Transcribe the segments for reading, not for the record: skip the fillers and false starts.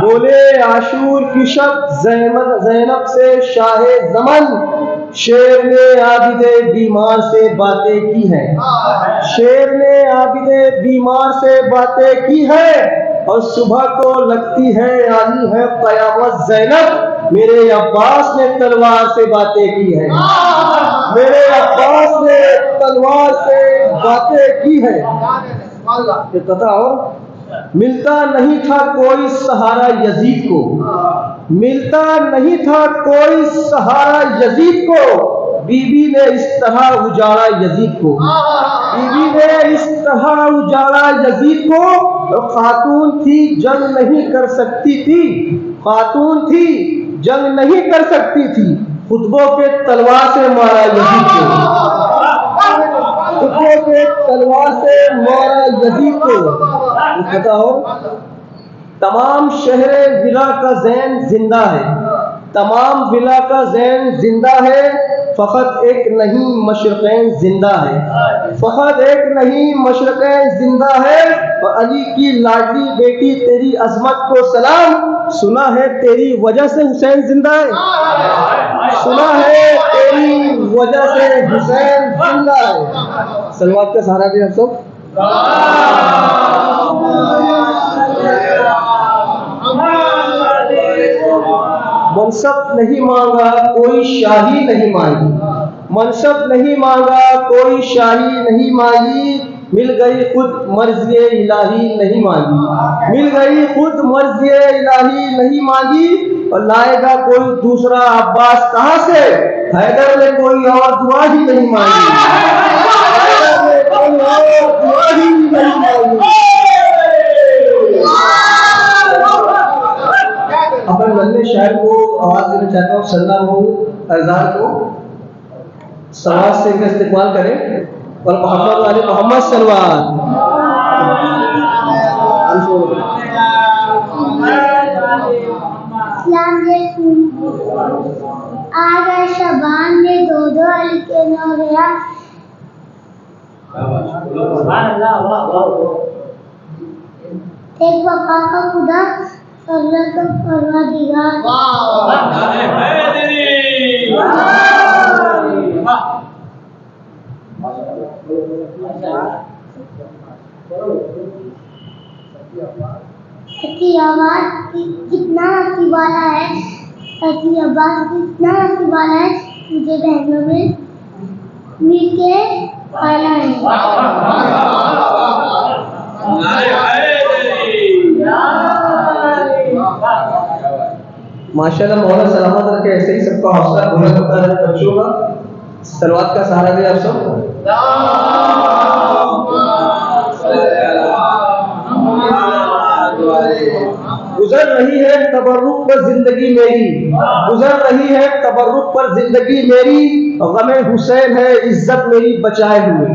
बोले आशूर की शब ज़ैनब से शाहे ज़मन शेर ने आबिदे बीमार से बातें की है। शेर ने आबिदे बीमार से बातें की है और सुबह को लगती है आनी है क़यामत ज़ैनब मेरे अब्बास ने तलवार से बातें की है। मेरे अब्बास ने तलवार से बातें की है। और मिलता नहीं था कोई सहारा यजीद को, मिलता नहीं था कोई सहारा यजीद को, बीबी ने इस तरह उजाड़ा यजीद को, बीबी ने इस तरह उजाड़ा यजीद को। खातून थी जंग नहीं कर सकती थी, खातून थी जंग नहीं कर सकती थी, खुतबों पे तलवार से मारा यजीद को, खुतबों पे तलवार से मारा यजीद को। पता हो तमाम शहरे विला का ज़ैन जिंदा है, तमाम विला का ज़ैन जिंदा है, फ़कत एक नहीं मशरक़ैन जिंदा है, फ़कत एक नहीं मशरक़ैन जिंदा है। और अली की लाडली बेटी तेरी अज़मत को सलाम, सुना है तेरी वजह से हुसैन जिंदा है, सुना है तेरी वजह से हुसैन जिंदा है। सलवात का सहारा भी हम सब मनसब नहीं मांगा कोई शाही नहीं मांगी, मनसब नहीं मांगा कोई शाही नहीं मांगी, मिल गई खुद मर्ज़ी इलाही नहीं मांगी, मिल गई खुद मर्ज़ी इलाही नहीं मांगी। और लाएगा कोई दूसरा अब्बास कहाँ से, हैदर ने कोई और दुआ ही नहीं मांगी, हैदर ने कोई और दुआ ही नहीं मांगी। अपन नन्हे शायर को आवाज देना चाहता हूँ, सल्लल्लाहु अज़ार को सवाज से इनका इस्तेमाल करें और मोहम्मद वाले मोहम्मद सलवार। आ गए शबान में दो अली के नौरिया, एक वफा का खुदा अल्लाह का परवरदिगार। आवाज कितना नसीब वाला है, अब्बास कितना नसीब वाला है, मुझे बहनों में मिल के आना है। माशाल्लाह मौला सलामत रखे, ऐसे ही सबका हौसला बुलंद होता रहे बच्चों का। सलवात का सहारा भी आप सब। गुजर रही है तबर्रुक पर जिंदगी मेरी, गुजर रही है तबर्रुक पर जिंदगी मेरी, गमे हुसैन है इज्जत मेरी बचाए हुए,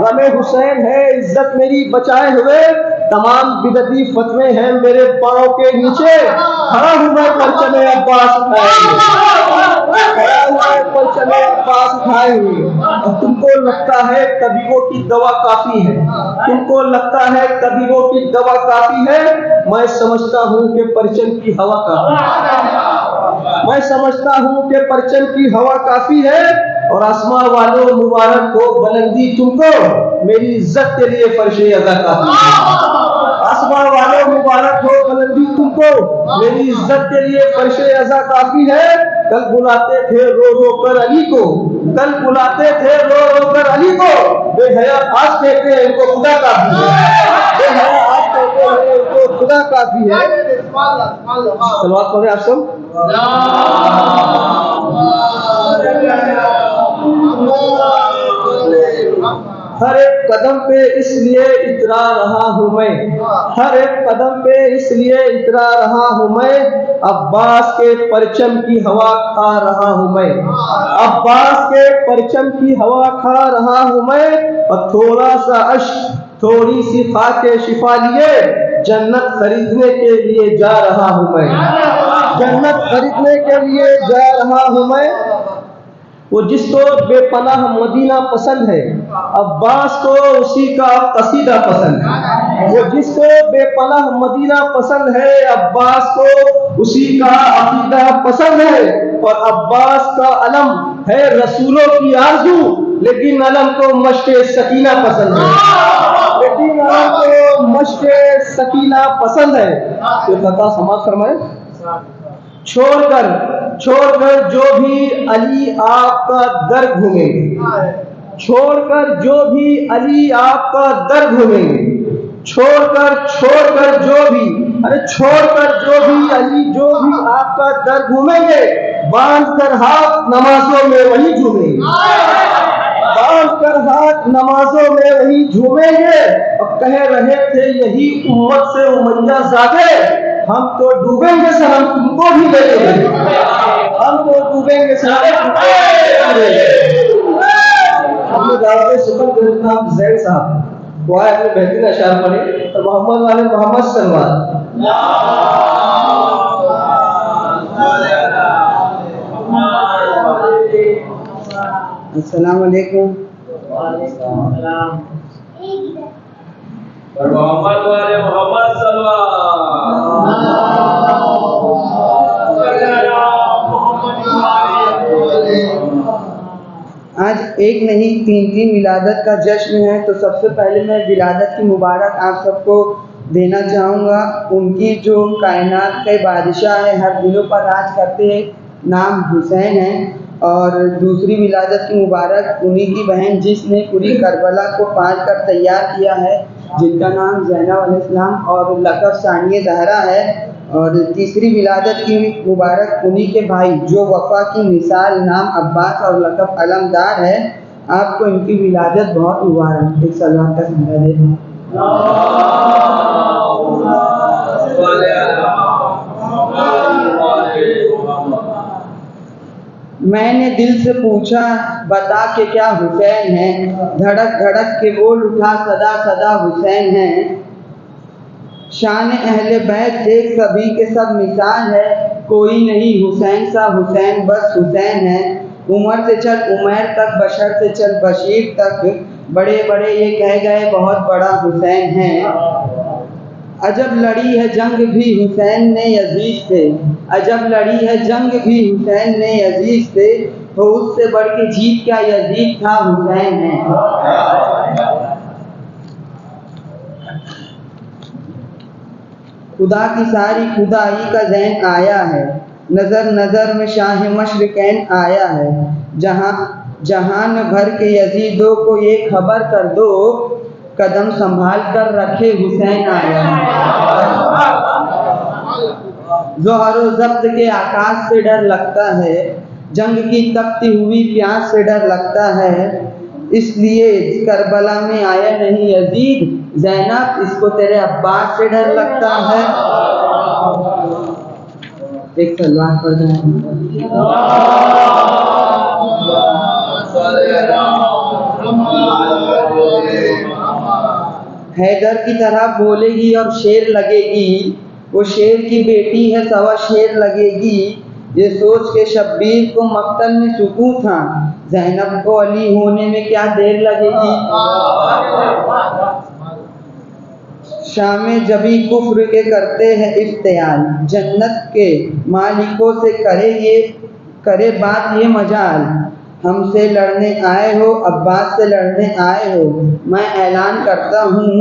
गमे हुसैन है इज्जत मेरी बचाए हुए। तमाम बिदती फतवे हैं मेरे पाँव के नीचे, खड़ा हूँ मैं परचमे अब्बास उठाए हुए, खड़ा हूँ मैं परचमे अब्बास उठाए हुए। और तुमको लगता है तबीबों की दवा काफी है, तुमको लगता है तबीबों की दवा काफी है, मैं समझता हूँ कि परचम की हवा काफी है, मैं समझता हूँ कि परचम की हवा काफी है। और आसमां वालों मुबारक हो बुलंदी तुमको, मेरी इज्जत के लिए फर्शे अदा काफी है। आसमां वालों मुबारक हो बुलंदी तुमको, को मेरी इज्जत के लिए फर्शे अज़ा काफी है। कल बुलाते थे रो रो कर अली को, कल बुलाते थे रो रो कर अली को, बेहया आज कहते हैं इनको खुदा काफी है, बेहया आज कहते हैं इनको खुदा काफी है। सलवात पढ़े आप सब। हर एक कदम पे इसलिए इतरा रहा हूँ मैं, हर एक कदम पे इसलिए इतरा रहा हूँ मैं, अब्बास के परचम की हवा खा रहा हूँ मैं, अब्बास के परचम की हवा खा रहा हूँ मैं। और थोड़ा सा अश्क थोड़ी सी खाके शिफा लिए जन्नत खरीदने के लिए जा रहा हूँ मैं, जन्नत खरीदने के लिए जा रहा हूँ मैं। वो जिसको बेपनाह मदीना पसंद है, अब्बास को उसी का कसीदा पसंद है। वो जिसको बेपनाह मदीना पसंद है, अब्बास को उसी का अकीदा पसंद है। और अब्बास का अलम है रसूलों की आरज़ू, लेकिन अलम को मश्के सकीना पसंद है, लेकिन अलम को मश्के सकीना पसंद है। तो कथा समाज फरमाए। छोड़कर जो भी अली आपका दर घूमेंगे, छोड़कर जो भी अली आपका दर घूमेंगे, छोड़कर जो भी अली जो भी आपका दर घूमेंगे, बांध कर हाथ नमाजों में वही झूमेंगे, बांध कर हाथ नमाजों में वही झूमेंगे। अब कह रहे थे यही उम्मत से उमैया ज़ादे, हम तो डूबेंगे सनम तुमको भी ले लेंगे, हम तो डूबेंगे सनम तुमको भी ले लेंगे। हमने दावत सुपर गुरुनाम जैद साहब वो आए अपने बेहतरीन अशार पढ़े और मोहम्मद वाले मोहम्मद सलमान। अस्सलाम वालेकुम। और मोहम्मद वाले मोहम्मद आज एक नहीं तीन विलादत का जश्न है, तो सबसे पहले मैं विलादत की मुबारक आप सबको देना चाहूँगा। उनकी जो कायनात के बादशाह है, हर दिलों पर राज करते हैं, नाम हुसैन है। और दूसरी विलादत की मुबारक उन्हीं की बहन जिसने पूरी करबला को पाल कर तैयार किया है, जिनका नाम ज़ैनब अलैहिस्सलाम और लक़ब सानिया ज़हरा है। और तीसरी विलादत की मुबारक उन्हीं के भाई जो वफ़ा की मिसाल, नाम अब्बास और लक़ब अलमदार है। आपको इनकी विलादत बहुत मुबारक। एक सलाम का संगा दें। मैंने दिल से पूछा बता के क्या हुसैन है, धड़क धड़क के बोल उठा सदा सदा हुसैन है। शान अहले बैत देख सभी के सब मिसाल है, कोई नहीं हुसैन सा हुसैन बस हुसैन है। उमर से चल उमैर तक, बशर से चल बशीर तक, बड़े बड़े ये कह गए बहुत बड़ा हुसैन है। अजब लड़ी है जंग भी हुसैन ने यजीद से, अजब लड़ी है जंग भी हुसैन ने यजीद से, तो उससे बढ़ के जीत क्या यजीद था हुसैन है। खुदा की सारी खुदाई का ज़ैन आया है, नज़र नज़र में शाह मशरिकैन आया है। जहान भर के यजीदों को ये खबर कर दो, कदम संभाल कर रखे हुसैन आया है। ज़ोहर व ज़ब्त के आकाश से डर लगता है, जंग की तपती हुई प्यास से डर लगता है। इसलिए करबला में आया नहीं यजीद, ज़ैनब इसको तेरे अब्बास से डर लगता है। एक सलवात पढ़ हैदर की तरह बोलेगी और शेर लगेगी, वो शेर की बेटी है सवा शेर लगेगी। ये सोच के शब्बीर को मक्तल में सुकून था, ज़ैनब को अली होने में क्या देर लगेगी। शामे जबी कुफ्र के करते हैं इफ्तियाल, जन्नत के मालिकों से करे बात ये मजाल। हमसे लड़ने आए हो, अब्बास से लड़ने आए हो, मैं ऐलान करता हूँ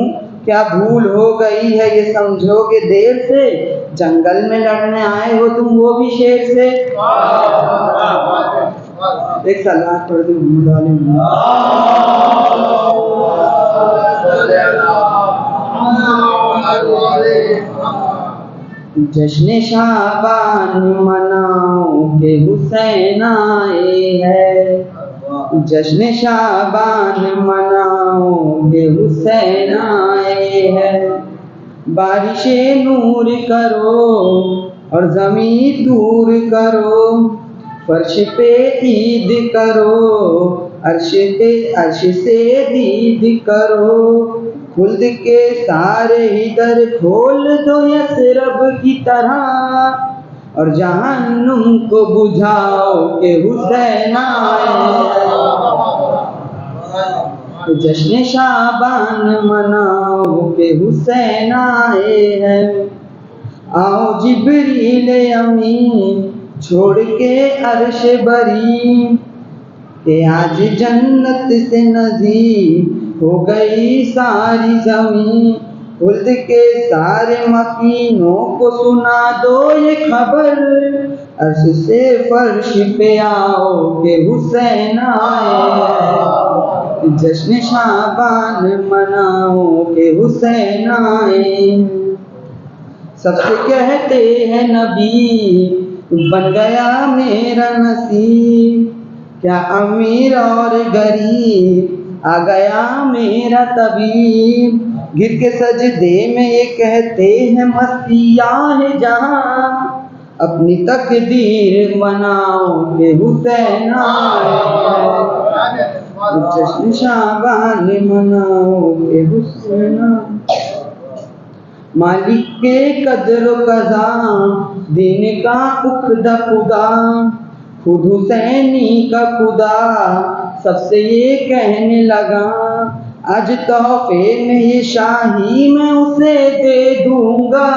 क्या भूल हो गई है ये समझोगे देर से, जंगल में लड़ने आए हो तुम वो भी शेर से। एक सलाह पढ़ दो जश्न शाबान मनाओ के हुसैन आए हैं, जश्न शाबान मनाओ के हुसैन आए हैं। बारिशे नूर करो और ज़मीं दूर करो, फर्श पे ईद करो अर्श से दीद करो। खुल्द के सारे इधर खोल दो यसरब की तरह, और जहन्नुम को बुझाओ के हुसैन आए। जश्न शाबान मनाओ के हुसैन आए हैं। आओ जिब्रील अमीन छोड़ के अर्श बरी, के आज जन्नत से नज़ीर हो गई सारी ज़मीन। खुल्द के सारे मकीनों को सुना दो ये खबर, अर्श से फर्श पे आओ के हुसैन आए। जश्न शाबान मनाओ के हुसैन आए। सबसे कहते हैं नबी बन गया मेरा नसीब, क्या अमीर और गरीब आ गया मेरा तबीब। गिर के सजदे में ये कहते हैं मस्तिया है जहाँ, अपनी तकदीर बनाओ के हुसैन आए। जश्न शाबान मनाओ के हुसैन आए। मालिक के कदर कज़ा दिन का उख्दा खुदा, खुद हुसैनी का खुदा सबसे ये कहने लगा। आज तोहफे में ये शाही मैं उसे दे दूंगा,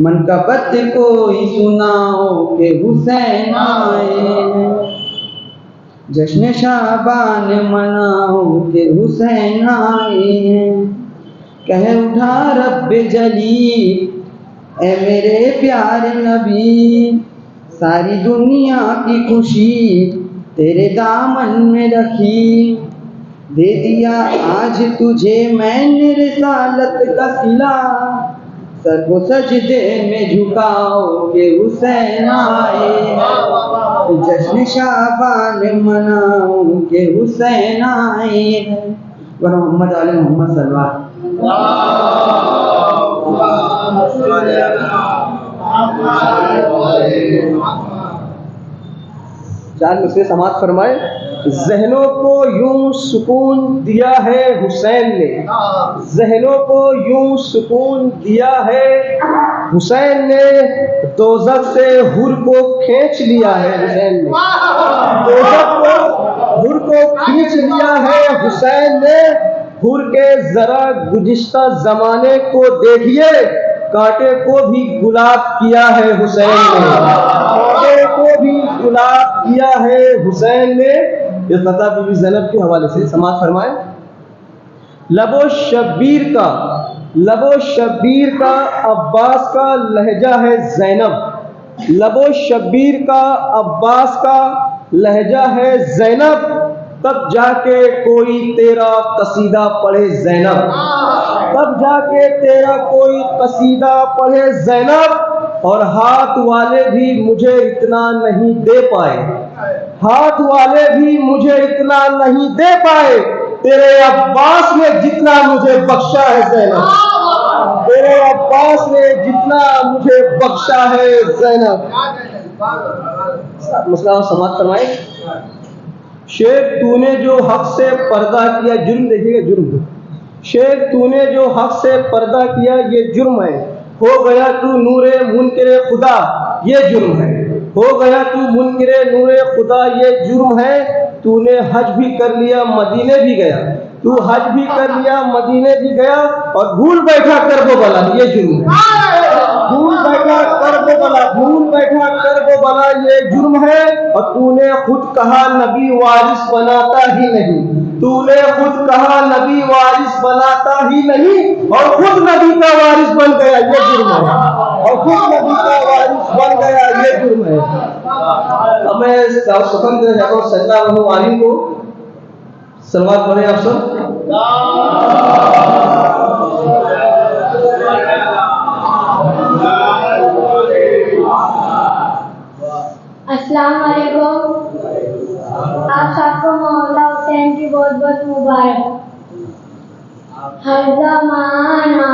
मनकबत कोई सुनाओ के हुसैन आए। जश्न शाबान मनाओ के हुसैन आए। कह उठा रब जली ए मेरे प्यारे नबी, सारी दुनिया की खुशी तेरे दामन में रखी। दे दिया आज तुझे मैंने रिसालत का सिला, सर को सजदे में झुकाओ के हुसैन आए। जश्न शाबान मनाओ के हुसैन आए। वर मोहम्मद आले मोहम्मद सल्लल्लाहु चार मुझसे समाप्त फरमाए। जहनों को यूं सुकून दिया है हुसैन ने, जहनों को यूं सुकून दिया है हुसैन ने, दोज़ख से हुर को खींच लिया है हुसैन ने, दोज़ख को हुर को खींच लिया है हुसैन ने। हुर के जरा गुज़िश्ता जमाने को देखिए, कांटे को भी गुलाब किया है हुसैन ने, कांटे को भी गुलाब किया है हुसैन ने। ये फतह बीबी ज़ैनब के हवाले से समाअत फरमाए। लबो शब्बीर का अब्बास का लहजा है ज़ैनब, लबो शब्बीर का अब्बास का लहजा है ज़ैनब, तब जाके कोई तेरा कसीदा पढ़े ज़ैनब, तब जाके तेरा कोई कसीदा पढ़े ज़ैनब। और हाथ वाले भी मुझे इतना नहीं दे पाए, हाथ वाले भी मुझे इतना नहीं दे पाए, तेरे अब्बास ने जितना मुझे बख्शा है ज़ैनब, तेरे अब्बास ने जितना मुझे बख्शा है ज़ैनब। मसला समाप्त फरमाए। शेख तूने जो हक से पर्दा किया, जुर्म देखिएगा जुर्म, शेख तूने जो हक से पर्दा किया ये जुर्म है, हो गया तू नूरे मुनकिरे खुदा ये जुर्म है, हो गया तू मुनकिरे नूरे खुदा ये जुर्म है। तूने हज भी कर लिया मदीने भी गया, तू हज भी कर लिया मदीने भी गया, और भूल बैठा कर वो बला ये जुर्म है, भूल बैठा कर वो बला, भूल बैठा कर वो बला ये जुर्म है। और तूने खुद कहा नबी वारिस बनाता ही नहीं, तूने खुद कहा नबी वारिस बनाता ही ही नहीं और खुद नबी का वारिस बन गया, ये जुर्म है। और खुद नबी का वारिस बन गया, ये जुर्म है। अब मैं स्वतंत्र सल्लल्लाहु अलैहि को सलवात पढ़े आप सब। अस्सलाम वालेकुम। आप सबको मौला हुसैन की बहुत बहुत मुबारक। हर ज़माना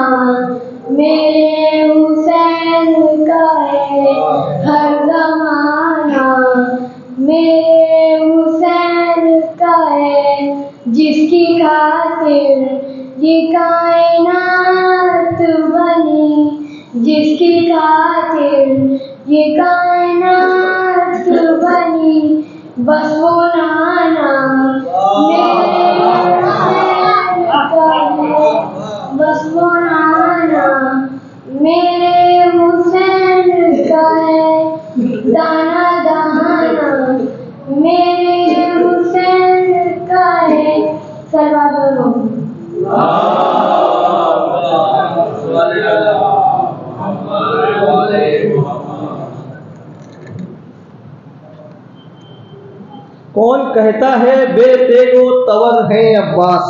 मेरे हुसैन का है, हर ज़माना मेरे हुसैन का है, जिसकी खातिर ये कायनात बनी, जिसकी खातिर ये कायनात बनी, बस वो नाना मेरे हुसैन का है, बस वो नाना मेरे हुसैन का है, दाना दाना मेरे हुसैन का है। सलवात बोलो। कौन कहता है बेटे को तवर है अब्बास,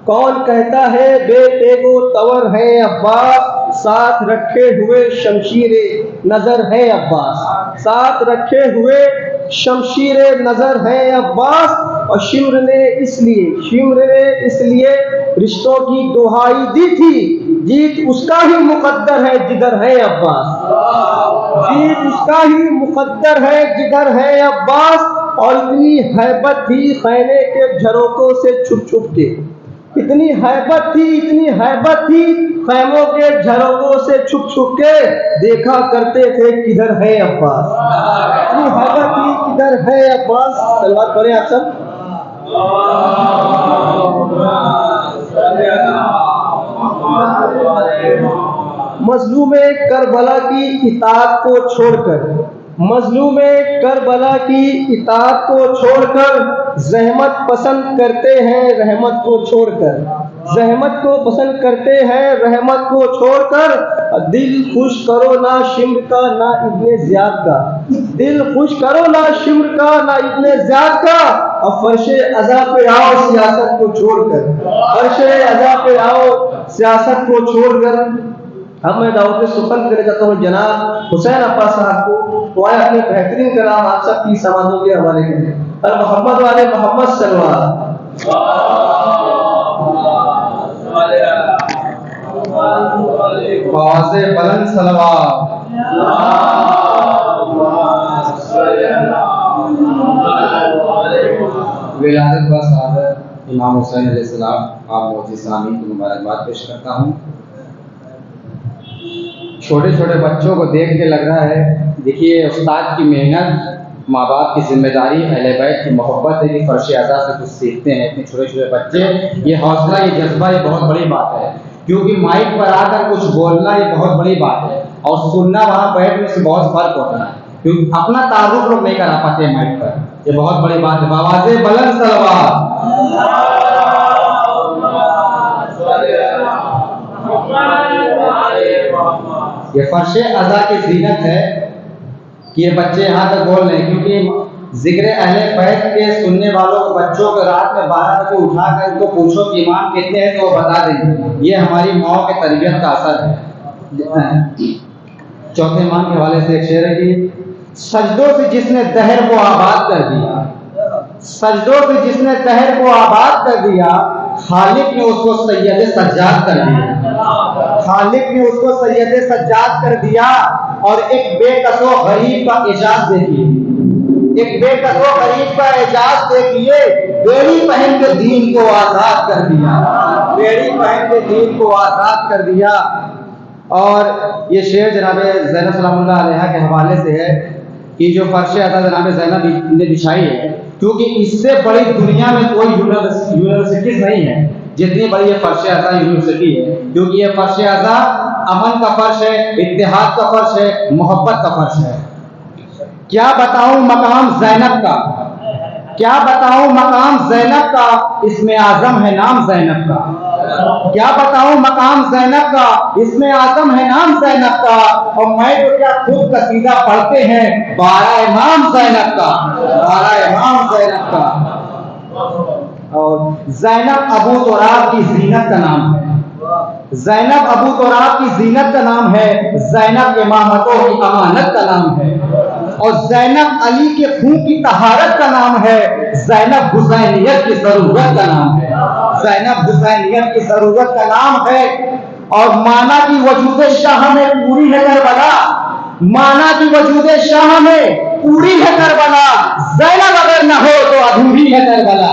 कौन कहता है बेटे को तवर है अब्बास, साथ रखे हुए शमशीरे नजर है अब्बास, साथ रखे हुए शमशीरे नजर है अब्बास। और शिम्र ने इसलिए रिश्तों की दुहाई दी थी, जीत उसका ही मुकद्दर है जिधर है अब्बास, जीत उसका ही मुकद्दर है जिधर है अब्बास। और इतनी हैबत थी खैमे के झरोकों से छुप छुप के, इतनी हैबत थी खैमों के झरोकों से छुप छुप के, देखा करते थे किधर है अब्बास, इतनी हैबत थी किधर है अब्बास। सलवात पढ़े आप सब। मजलूमे करबला की इताअत को छोड़कर, मजलूमे करबला की इताअत को छोड़कर, ज़हमत पसंद करते हैं रहमत को छोड़कर, ज़हमत को पसंद करते हैं रहमत को छोड़कर। दिल खुश करो ना शिम्र का ना इब्ने ज़ियाद का, दिल खुश करो ना शिम्र का ना इब्ने ज़ियाद का। अब फर्शे अज़ा पे आओ सियासत को छोड़कर, फर्शे अज़ा पे आओ सियासत को छोड़कर। अब मैं दावत सुखन करना चाहता हूँ जनाब हुसैन अब्बास साहब को, तो आए अपने बेहतरीन कलाम आप सब की समाजों के हवाले करें। और मोहम्मद वाले मोहम्मद सल्लल्लाहु आवाज़े बुलंद सलवात। विलादत व सआदत इमाम हुसैन अलैहिस्सलाम आप मोहतरम सामीन को मुबारकबाद पेश करता हूँ। छोटे छोटे बच्चों को देख के लग रहा है, देखिए उस्ताद की मेहनत, माँ बाप की जिम्मेदारी, अहले बैत की मोहब्बत है कि फर्श अज़ा से कुछ सीखते हैं इतने छोटे छोटे बच्चे। ये हौसला, ये जज्बा, ये बहुत बड़ी बात है, क्योंकि माइक पर आकर कुछ बोलना ये बहुत बड़ी बात है, और सुनना वहाँ बैठने से बहुत फर्क होता है, क्योंकि अपना तारुफ लोग नहीं करा पाते माइक पर, ये बहुत बड़ी बात है। आवाज़े बुलंद सलवात। ये फर्शे अज़ा की ज़ीनत है कि ये बच्चे यहाँ तक बोल रहे हैं, क्योंकि जिक्र अहले बैत के सुनने वालों को, बच्चों को रात में 12 बजे उठाकर इनको पूछो कि इमाम कितने हैं तो वो बता देंगे। ये हमारी माओ के तरबियत का असर है। चौथे इमाम के हवाले से एक शेर है कि सजदों से जिसने दहर को आबाद कर दिया, सजदों से जिसने दहर को आबाद कर दिया, खालिक ने उसको सैयद सज्जाद कर दिया, खालिक ने उसको सैयद सज्जाद कर दिया। और एक बेकसो गरीब का एजाज देखिए, एक बेकसो गरीब का एजाज देखिए, बेड़ी पहन के दीन को आजाद कर दिया, बेड़ी पहन के दीन को आजाद कर दिया। और ये शेर जनाब ज़ैनब सलामुल्लाह अलैहा के हवाले से है कि जो फर्श अज़ा जनाब ज़ैनब ने बिछाई है, क्योंकि इससे बड़ी दुनिया में कोई यूनिवर्सिटीज नहीं है जितनी बड़ी ये फर्श अज़ा यूनिवर्सिटी है, क्योंकि ये फर्श अज़ा अमन का फर्श है, इत्तेहाद का फर्श है, मोहब्बत का फर्श है। क्या बताऊं मकाम ज़ैनब का, क्या बताऊं मकाम ज़ैनब का, इसमें आजम है नाम ज़ैनब का। क्या बताऊं मकाम ज़ैनब का, इसमें आजम है नाम ज़ैनब का। और मैं तो क्या खुद कसीदा पढ़ते हैं 12 इमाम ज़ैनब का, 12 इमाम ज़ैनब का। और ज़ैनब अबू तुराब की जीनत का नाम है, ज़ैनब अबू तुराब की जीनत का नाम है, ज़ैनब इमामतों की अमानत का नाम है। और ज़ैनब अली के खून की तहारत का नाम है, ज़ैनब हुसैनियत की ज़रूरत का नाम है, ज़ैनब हुसैनियत की ज़रूरत का नाम है। और माना की वजूद शाह में पूरी है करबला, माना की वजूद शाह में पूरी है करबला। ज़ैनब अगर न हो तो अधूरी है करबला,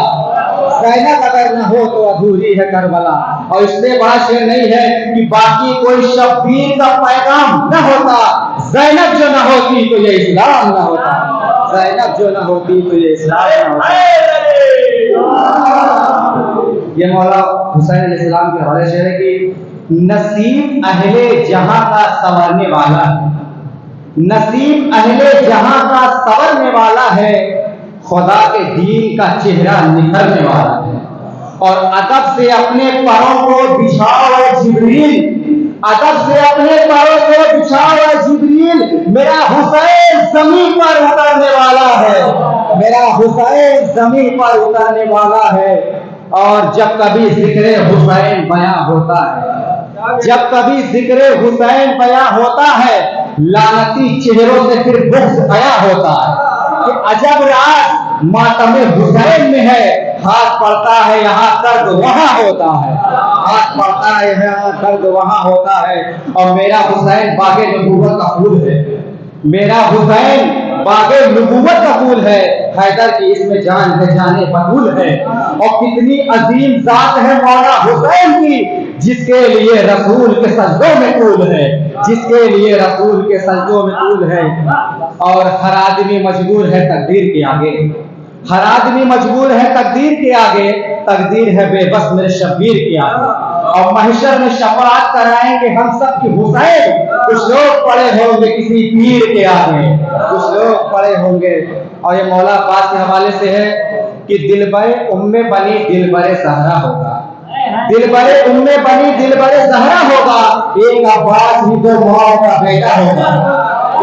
ज़ैनब अगर न हो तो अधूरी है करबला। और इससे बड़ा शेर नहीं है कि बाकी कोई शब्बीर का पैगाम न होता, ज़ैनब जो न होती तो ये इस्लाम न होता, ज़ैनब जो न होती तो ये इस्लाम न होता। ये मौला हुसैन अलैहिस्सलाम के हवाले शेर है कि नसीब अहले जहां का संवरने वाला है, नसीब अहले जहां का संवरने वाला है, खुदा के दीन का चेहरा निखरने वाला है। और अदब से अपने पैरों को बिछाओ जिब्रील, अदब से अपने पैरों को बिछाओ जिब्रील, मेरा हुसैन जमीन पर उतरने वाला है, मेरा हुसैन जमीन पर उतरने वाला है। और जब कभी जिक्र हुसैन बयां होता है, जब कभी जिक्र हुसैन बयां होता है, लानती चेहरों से फिर बुग़्ज़ बयां होता है कि अजब राज मातम हुसैन में है, हाथ पड़ता है यहाँ दर्द वहां होता है, हाथ पड़ता है यहाँ दर्द वहां होता है। और मेरा हुसैन बागे नबूवत का फूल है, मेरा हुसैन बागे नबूवत का फूल है। हैदर की इसमें जान है, जाने बतूल है। और कितनी अजीम जात है मौला हुसैन की, जिसके लिए रसूल के सजदों में तूल है, जिसके लिए रसूल के सजदों में तूल है। और हर आदमी मजबूर है तकदीर के आगे, हर आदमी मजबूर है तकदीर के आगे, तकदीर है बेबस मेरे शब्बीर के आगे। और महशर में शफाअत कराएंगे हम सब की हुसैन, कुछ लोग पड़े होंगे किसी पीर के आगे, कुछ लोग पड़े होंगे। और ये मौला अब्बास के हवाले से है कि दिलबरे उम्मे बनी दिलबरे ज़हरा होगा, दिलबरे उम्मे बनी दिलबरे ज़हरा होगा। एक अब्बास ही दो माओ का बेटा होगा,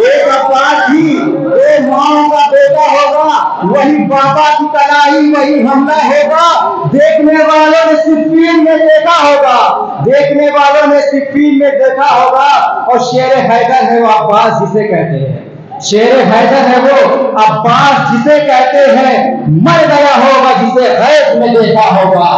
एक अब्बास ही दो माओ का बेटा होगा। वही बाबा की कलाई वही हमला होगा। देखने वालों ने सिफ़ीन में देखा होगा, देखने वालों ने सिफ़ीन में देखा होगा। और शेर हैदर है वो अब्बास जिसे कहते हैं, शेर हैदर है वो अब्बास जिसे कहते हैं। मर गया होगा जिसे गैब में देखा होगा,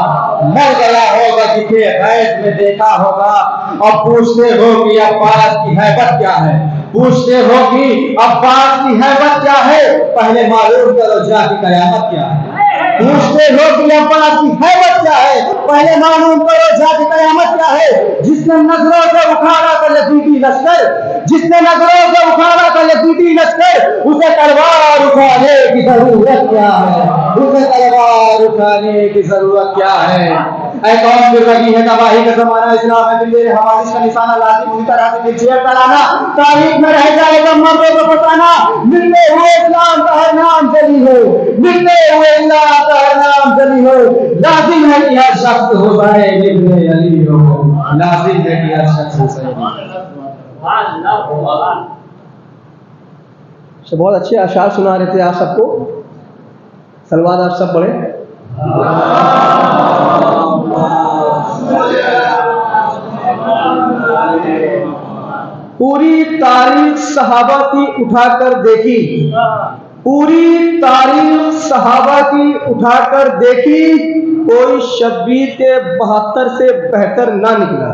मर गया होगा जिसे गैब में देखा होगा। और पूछते हो कि अब्बास की हैबत क्या है, पूछते हो कि अब्बास की हैबत क्या है, पहले मालूम करो जाके कयामत क्या है। पूछते हो कि अब्बास की हैबत क्या है, पहले मालूम करो जाके कयामत क्या है। जिसने नजरों से उखाड़ा था यजीदी लश्कर, जिसने नजरों से उखाड़ा था यजीदी लश्कर, उसे तलवार उठाने की जरूरत क्या है, उसे तलवार उठाने की जरूरत क्या है। ऐ कौन फिर लगी है तबाही का जमाना, इस्लाम है दिल हवालिश का निशाना, लाजिम पूरी तरह से दिल चेयर कराना, तारीख में रह जाएगा मर्दों को बताना। मिलते हुए इस्लाम का हर नाम जली हो, मिलते हुए इस्लाम का हर नाम जली हो। लाजिम है कि हर शख्स हुसैन इब्ने अली हो, लाजिम है कि हर शख्स हुसैन। बहुत अच्छे अशार सुना रहे थे आप सबको। सलवात आप सब पढ़े। पूरी तारीख सहाबा की उठाकर देखी, पूरी तारीख सहाबा की उठाकर देखी, कोई शब्बीर के 72 से बेहतर ना निकला,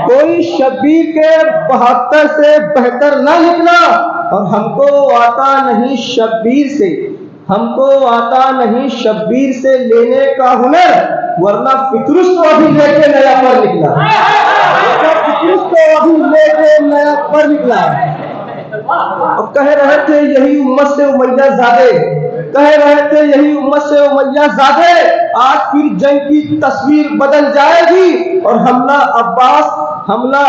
कोई शब्बीर के 72 से बेहतर ना निकला। और हमको आता नहीं शब्बीर से, हमको आता नहीं शब्बीर से लेने का हुनर, वरना फितरुस तो अभी लेके नया पर निकला, फितरुस तो अभी लेके नया पर निकला। और कह रहे थे यही उम्मत से उमैया ज़ादे, कह रहे थे यही उम्मत से उमैया ज़ादे, आज फिर जंग की तस्वीर बदल जाएगी। और हमला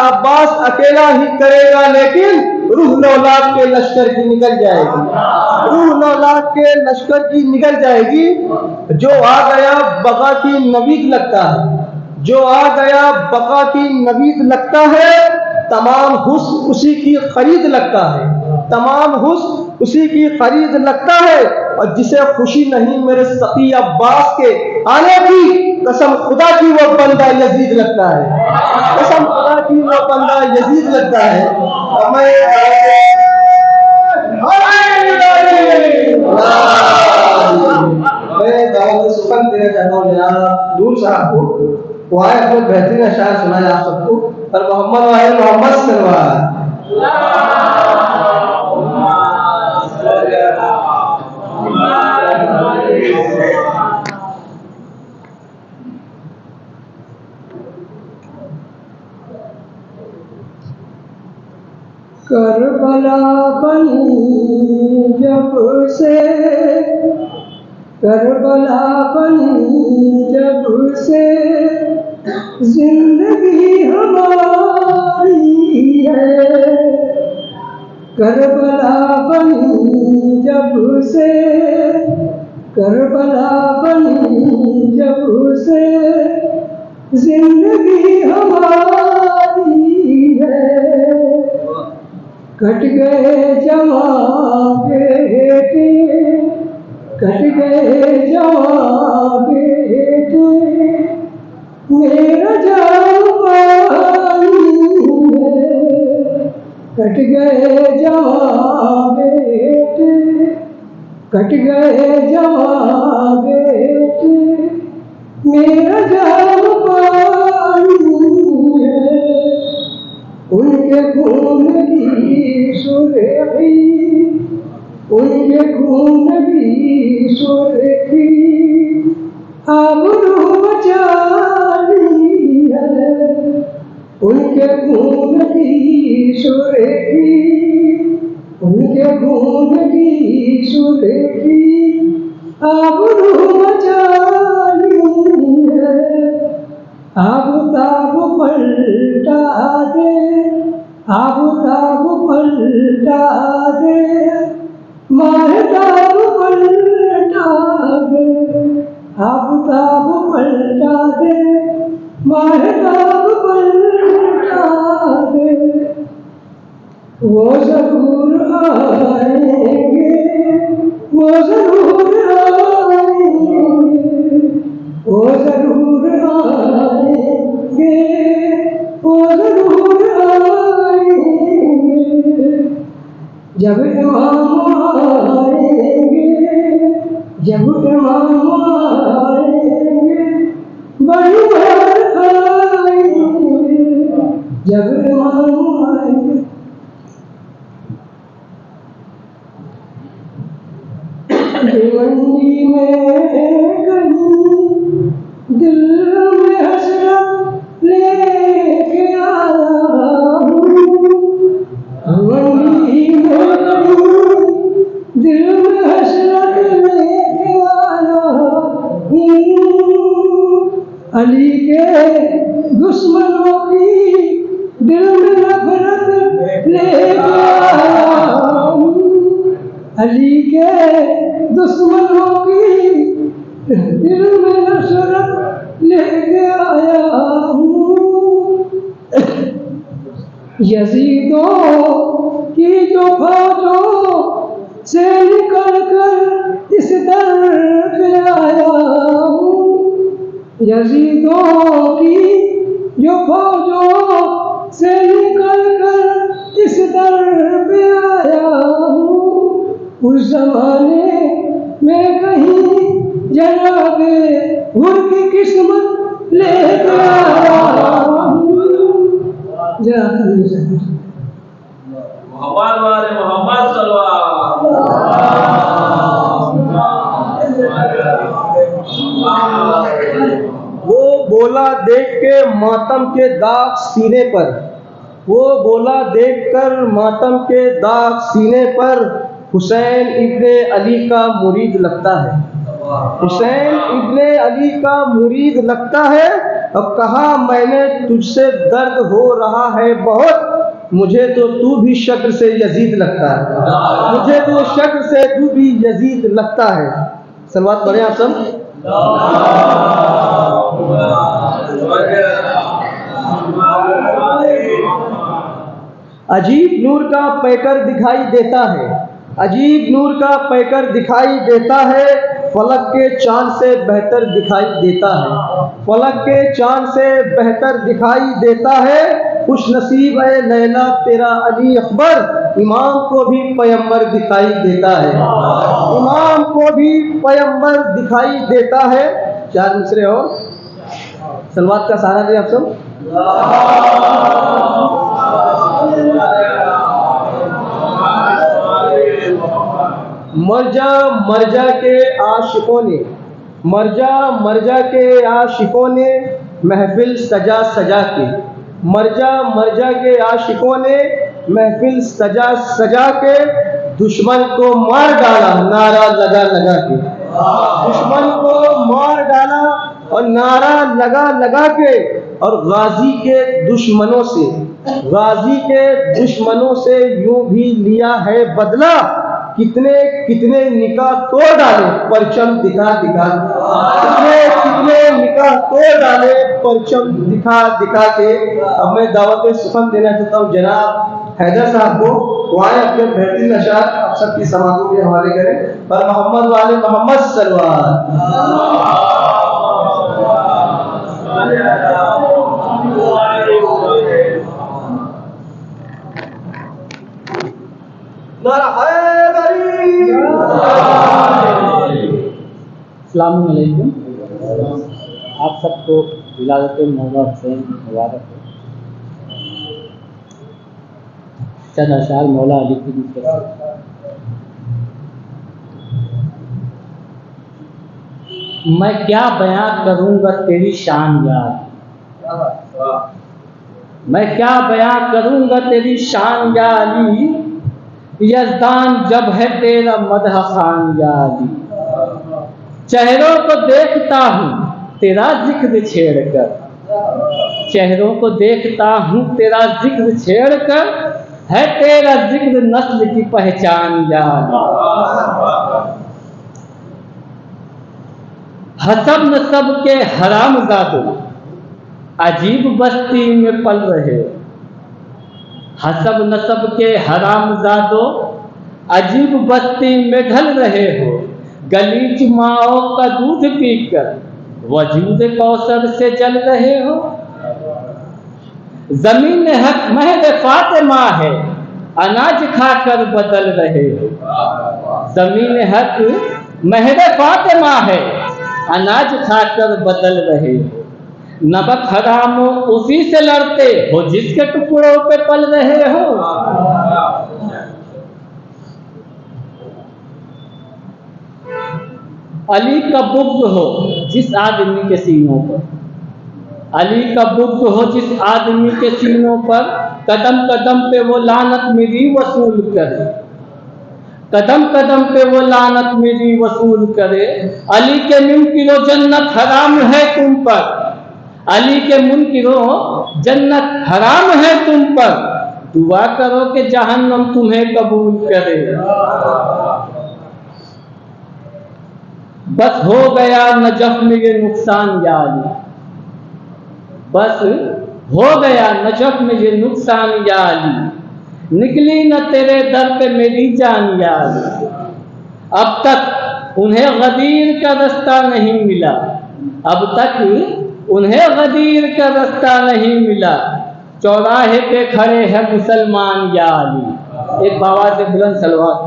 अब्बास अकेला ही करेगा, लेकिन रूह 9 लाख के लश्कर की निकल जाएगी, रूह 9 लाख के लश्कर की निकल जाएगी। जो आ गया बका की नवीद लगता है, जो आ गया बका की नवीद लगता है, तमाम हुस्न उसी की खरीद लगता है, तमाम हुस्न उसी की खरीद लगता है। और जिसे खुशी नहीं मेरे सकी अब्बास के आने की, कसम खुदा की वो बंदा यजीद लगता है, कसम खुदा की वो बंदा यजीद लगता है। और मैं दावत सुखन देना चाहता हूँ जनाब नूर साहब को, वो आए अपने बेहतरीन अशार सुनाए आप सबको। और मोहम्मद वाहिद मोहम्मद सलवार करबला बनी जब से, करबला बनी जब से जिंदगी हमारी है, करबला बनी जब से, करबला बनी जब से जिंदगी हमारी है। कट गए जवां बेटे, कट गए जवां बेटे, मेरा जान पानी है। कट गए जवां बेटे, कट गए जवां बेटे, मेरा जान पानी है। उनके खून की सुर्खी, उनके खून की सुर्खी आबरू बचानी है। उनके खून की सुर्खी, उनके खून की सुर्खी आबरू बचानी है। आबताब पलटा दे, आबताब पलटा दे, महताब पलटा दे, आबताब पलटा दे, महताब पलटा दे। वो जरूर आएंगे, वो जरूर आएंगे, वो जरूर आएंगे, वो जरूर आएंगे। जब इमाम आएंगे, जब इमाम आएंगे, बड़ी बात आएंगे, जब इमाम आएंगे। भिवंडी में कहीं दिल में हसरत लेके आया हूँ, भिवंडी में कहीं दिल में हसरत लेके आया हूँ। अली के दुश्मनों की दिल में नफरत लेके आया हूँ। अली के दुश्मनों की दिल में नफरत लेके आया हूँ। यजीदों की जो फौजों से निकल कर इस दर पे आया हूँ। यजीदों की जो फौजों से निकल कर इस दर पे आया हूँ। उस जमाने में कहीं जनाबे हुर की किस्मत लेकर आया हूँ। मोहम्मद वाले मोहम्मद वो बोला देख के मातम के दाग सीने पर, वो बोला देख कर मातम के दाग सीने पर, हुसैन इब्ने अली का मुरीद लगता है, हुसैन इब्ने अली का मुरीद लगता है। और कहा मैंने तुझसे दर्द हो रहा है बहुत, मुझे तो तू भी शक्ल से यजीद लगता है, मुझे तो शक्ल से तू भी यजीद लगता है। सलवात पढ़े आप सब। अजीब नूर का पैकर दिखाई देता है, अजीब नूर का पैकर दिखाई देता है, फलक के चांद से बेहतर दिखाई देता है, फलक के चांद से बेहतर दिखाई देता है। खुश नसीब है लैला तेरा अली अकबर, इमाम को भी पैगंबर दिखाई देता है, इमाम को भी पैगंबर दिखाई देता है। 4 मिसरे और सलवात का सहारा दे आप सब। मरजा के आशिकों ने, मरजा के आशिकों ने महफिल सजा सजा के, मरजा के आशिकों ने महफिल सजा सजा के दुश्मन को मार डाला नारा लगा लगा के, दुश्मन को मार डाला और नारा लगा लगा के। और गाजी के दुश्मनों से यूं भी लिया है बदला, कितने कितने निकाह तोड़ डाले परचम दिखा दिखा, कितने निकाह तोड़ डाले परचम दिखा दिखा के। अब मैं दावत सुखन देना चाहता हूँ जनाब हैदर साहब को, वो आए अपने बेहतरीन अशार आप सबकी समातों के हवाले करें। पर मोहम्मद वाले मोहम्मद सलवात। अस्सलामुअलैकुम। आप सबको विलादत मौला हुसैन मुबारक हो। चंद अशार मौला अली की तरफ। मैं क्या बयां करूंगा तेरी शान यार, मैं क्या बयां करूंगा तेरी शान या अली, यज़दान जब है तेरा मदह खान या अली। चेहरों को देखता हूँ तेरा जिक्र छेड़कर, चेहरों को देखता हूँ तेरा जिक्र छेड़कर, है तेरा जिक्र नस्ल की पहचान या अली। हसब नसब के हरामजादों अजीब बस्ती में पल रहे, हसब नसब के हरामजादों अजीब बस्ती में ढल रहे हो। गलीच माओ का दूध पीकर वजूद कौसर से जल रहे हो। जमीन हक महद फातिमा है अनाज खाकर बदल रहे हो। जमीन हक महद फातिमा है अनाज खाकर बदल रहे हो। नमक हरामो उसी से लड़ते हो जिसके टुकड़ों पे पल रहे हो। अली का बुग़्ज़ हो जिस आदमी के सीनों पर, अली का बुग़्ज़ हो जिस आदमी के सीनों पर, कदम कदम पे वो लानत मेरी वसूल करे, कदम कदम पे वो लानत मेरी वसूल करे। अली के मुनकिरों जन्नत हराम है तुम पर, अली के मुनकिरों जन्नत हराम है तुम पर, दुआ करो कि जहन्नम तुम्हें कबूल करे। बस हो गया नजफ में ये नुकसान या अली, बस हो गया नजफ में ये नुकसान या अली, निकली न तेरे दर पे मेरी जान या अली। अब तक उन्हें गदीर का रास्ता नहीं मिला, अब तक उन्हें गदीर का रास्ता नहीं मिला। चौराहे पे खड़े हैं मुसलमान या अली। एक बाबा से बुलंद सलवात।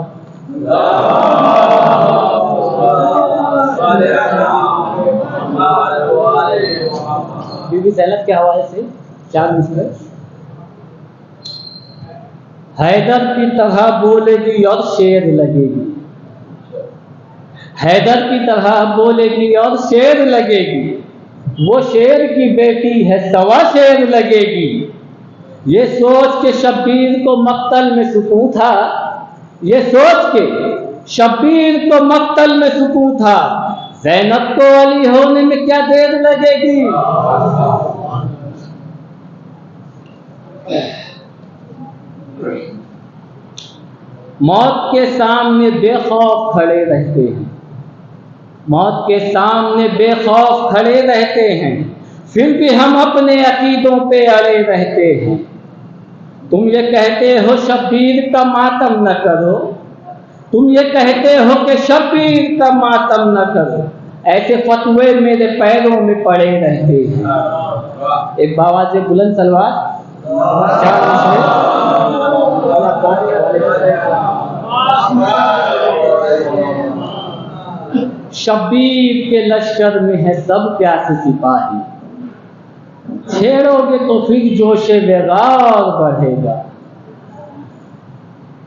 बीबी ज़ैनब के हवाले से 4 मिसरे। हैदर की तरह बोलेगी और शेर लगेगी, हैदर की तरह बोलेगी और शेर लगेगी। वो शेर की बेटी है सवा शेर लगेगी। ये सोच के शब्बीर को मक्तल में सुकून था, ये सोच के शब्बीर को मक्तल में सुकून था। ज़ैनब को अली होने में क्या देर लगेगी। मौत के सामने बेखौफ खड़े रहते हैं, मौत के सामने बेखौफ खड़े रहते हैं, फिर भी हम अपने अकीदों पे अड़े रहते हैं। तुम ये कहते हो शब्बीर का मातम न करो, तुम ये कहते हो कि शब्बीर का मातम न करो, ऐसे फतवे मेरे पैरों में पड़े रहते हैं। एक बाबा से बुलंद सलवार शब्बीर के लश्कर में है सब प्यासे सिपाही, छेड़ोगे तो फिर जोशे बेगार बढ़ेगा।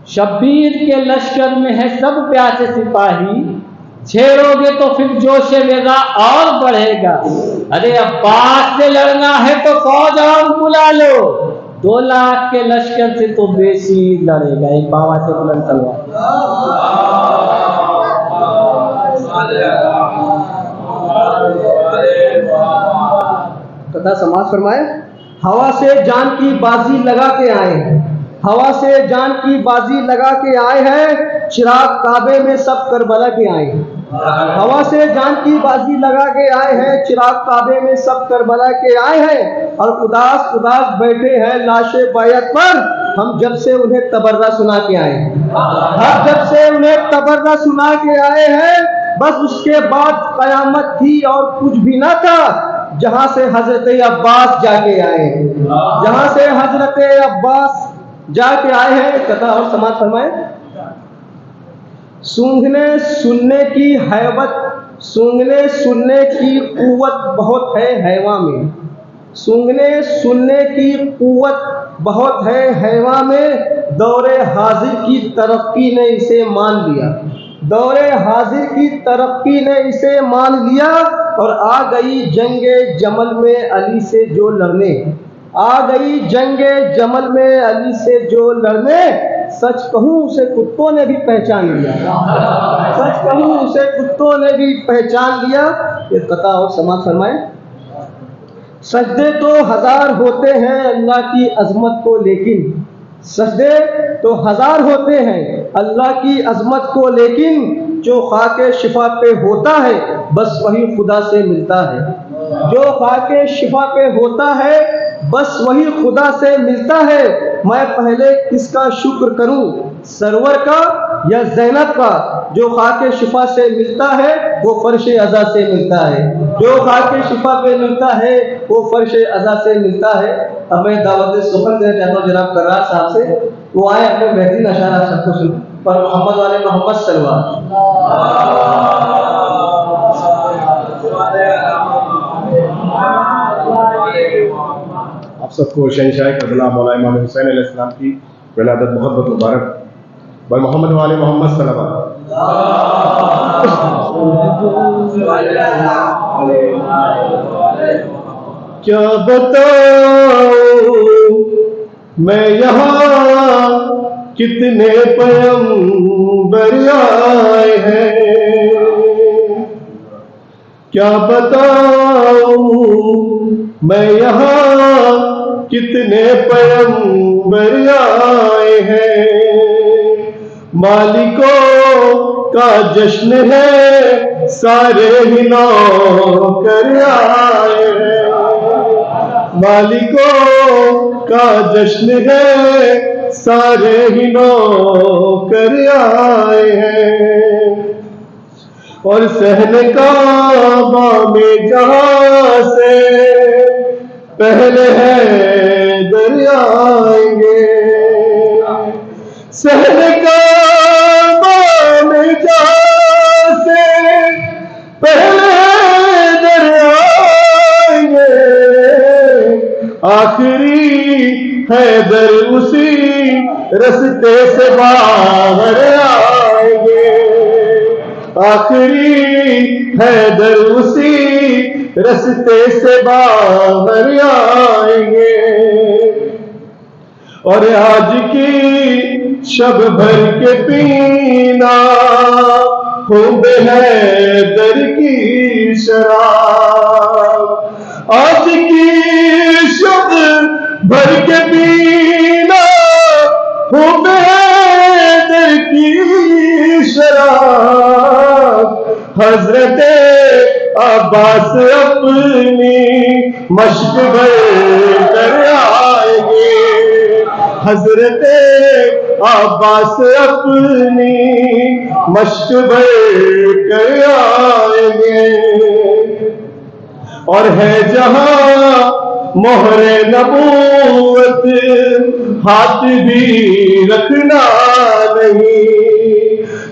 शब्बीर के लश्कर में है सब प्यासे सिपाही, छेड़ोगे तो फिर जोशे बेगार और बढ़ेगा। अरे अब्बास से लड़ना है तो फौज और बुला लो, 2 लाख के लश्कर से तो बेशी लड़ेगा। एक बाबा से बुलंद सलवार। तथा समाज फरमाए, हवा से जान की बाजी लगा के आए हैं, हवा से जान की बाजी लगा के आए हैं, चिराग काबे में सब करबला के आए हैं। हवा से जान की बाजी लगा के आए हैं, चिराग काबे में सब करबला के आए हैं, और उदास उदास बैठे हैं लाशे बैत पर, हम जब से उन्हें तबर्रा सुना के आए हैं। हम जब से उन्हें तबर्रा सुना के आए हैं, बस उसके बाद कयामत थी और कुछ भी ना था, जहां से हजरत अब्बास जाके आए हैं, जहां से हजरत अब्बास जाके आए हैं। कथा और समाज फरमाए, सूंघने सुनने की हैबत, सूंघने सुनने की कुव्वत बहुत है हैवा में, सूंघने सुनने की कुव्वत बहुत है हैवा में, दौरे हाजिर की तरक्की ने इसे मान लिया, दौरे हाजिर की तरक्की ने इसे मान लिया, और आ गई जंगे जमल में अली से जो लड़ने, आ गई जंगे जमल में अली से जो लड़ने, सच कहूं उसे कुत्तों ने भी पहचान लिया, सच कहूं उसे कुत्तों ने भी पहचान लिया। ये कथा और समाज फरमाए, सजदे तो 1000 होते हैं अल्लाह की अजमत को, लेकिन सजदे तो 1000 होते हैं अल्लाह की अजमत को, लेकिन जो खाके शिफा पे होता है बस वही खुदा से मिलता है, जो खाके शिफा पे होता है बस वही खुदा से मिलता है। मैं पहले किसका शुक्र करूं, सरवर का या ज़ैनब का? जो खाके शिफा से मिलता है वो फर्श अज़ा से मिलता है, जो खाके शिफा पे मिलता है वो फर्श अज़ा से मिलता है। अब मैं दावत सुखन देना चाहता हूँ जनाब कर्रार साहब से, वो आए अपने बेहतरीन अशार आप सबको सुन पर मोहम्मद वाले मोहम्मद सलवार। आप सबको शहंशाह करबला मौला इमाम हुसैन अलैहिस्सलाम की विलादत बहुत बहुत मुबारक। भाई मोहम्मद वाले मोहम्मद सलवार। क्या बताऊं मैं यहाँ कितने पैगंबर आए हैं, क्या बताऊं मैं यहाँ कितने पैगंबर आए हैं। मालिकों का जश्न है सारे ही नौकर आए हैं, मालिकों का जश्न है सारे ही नौकर आए हैं। और सहने काबा में जहां से पहले है दरियाएंगे, सहने काबा में जहां से पहले दरियाएंगे, आखिरी हैदर उसी रस्ते से बाहर आएंगे, आखिरी हैदर उसी रस्ते से बाहर आएंगे। और आज की शब भर के पीना खूब हैदर की शराब, आज की शब भर के पीना हजरत अब्बास अपनी मश्क भर कर आएंगे, हजरत अब्बास अपनी मश्क भर कर आएंगे। और है जहां मोहरे नबूवत हाथ भी रखना नहीं,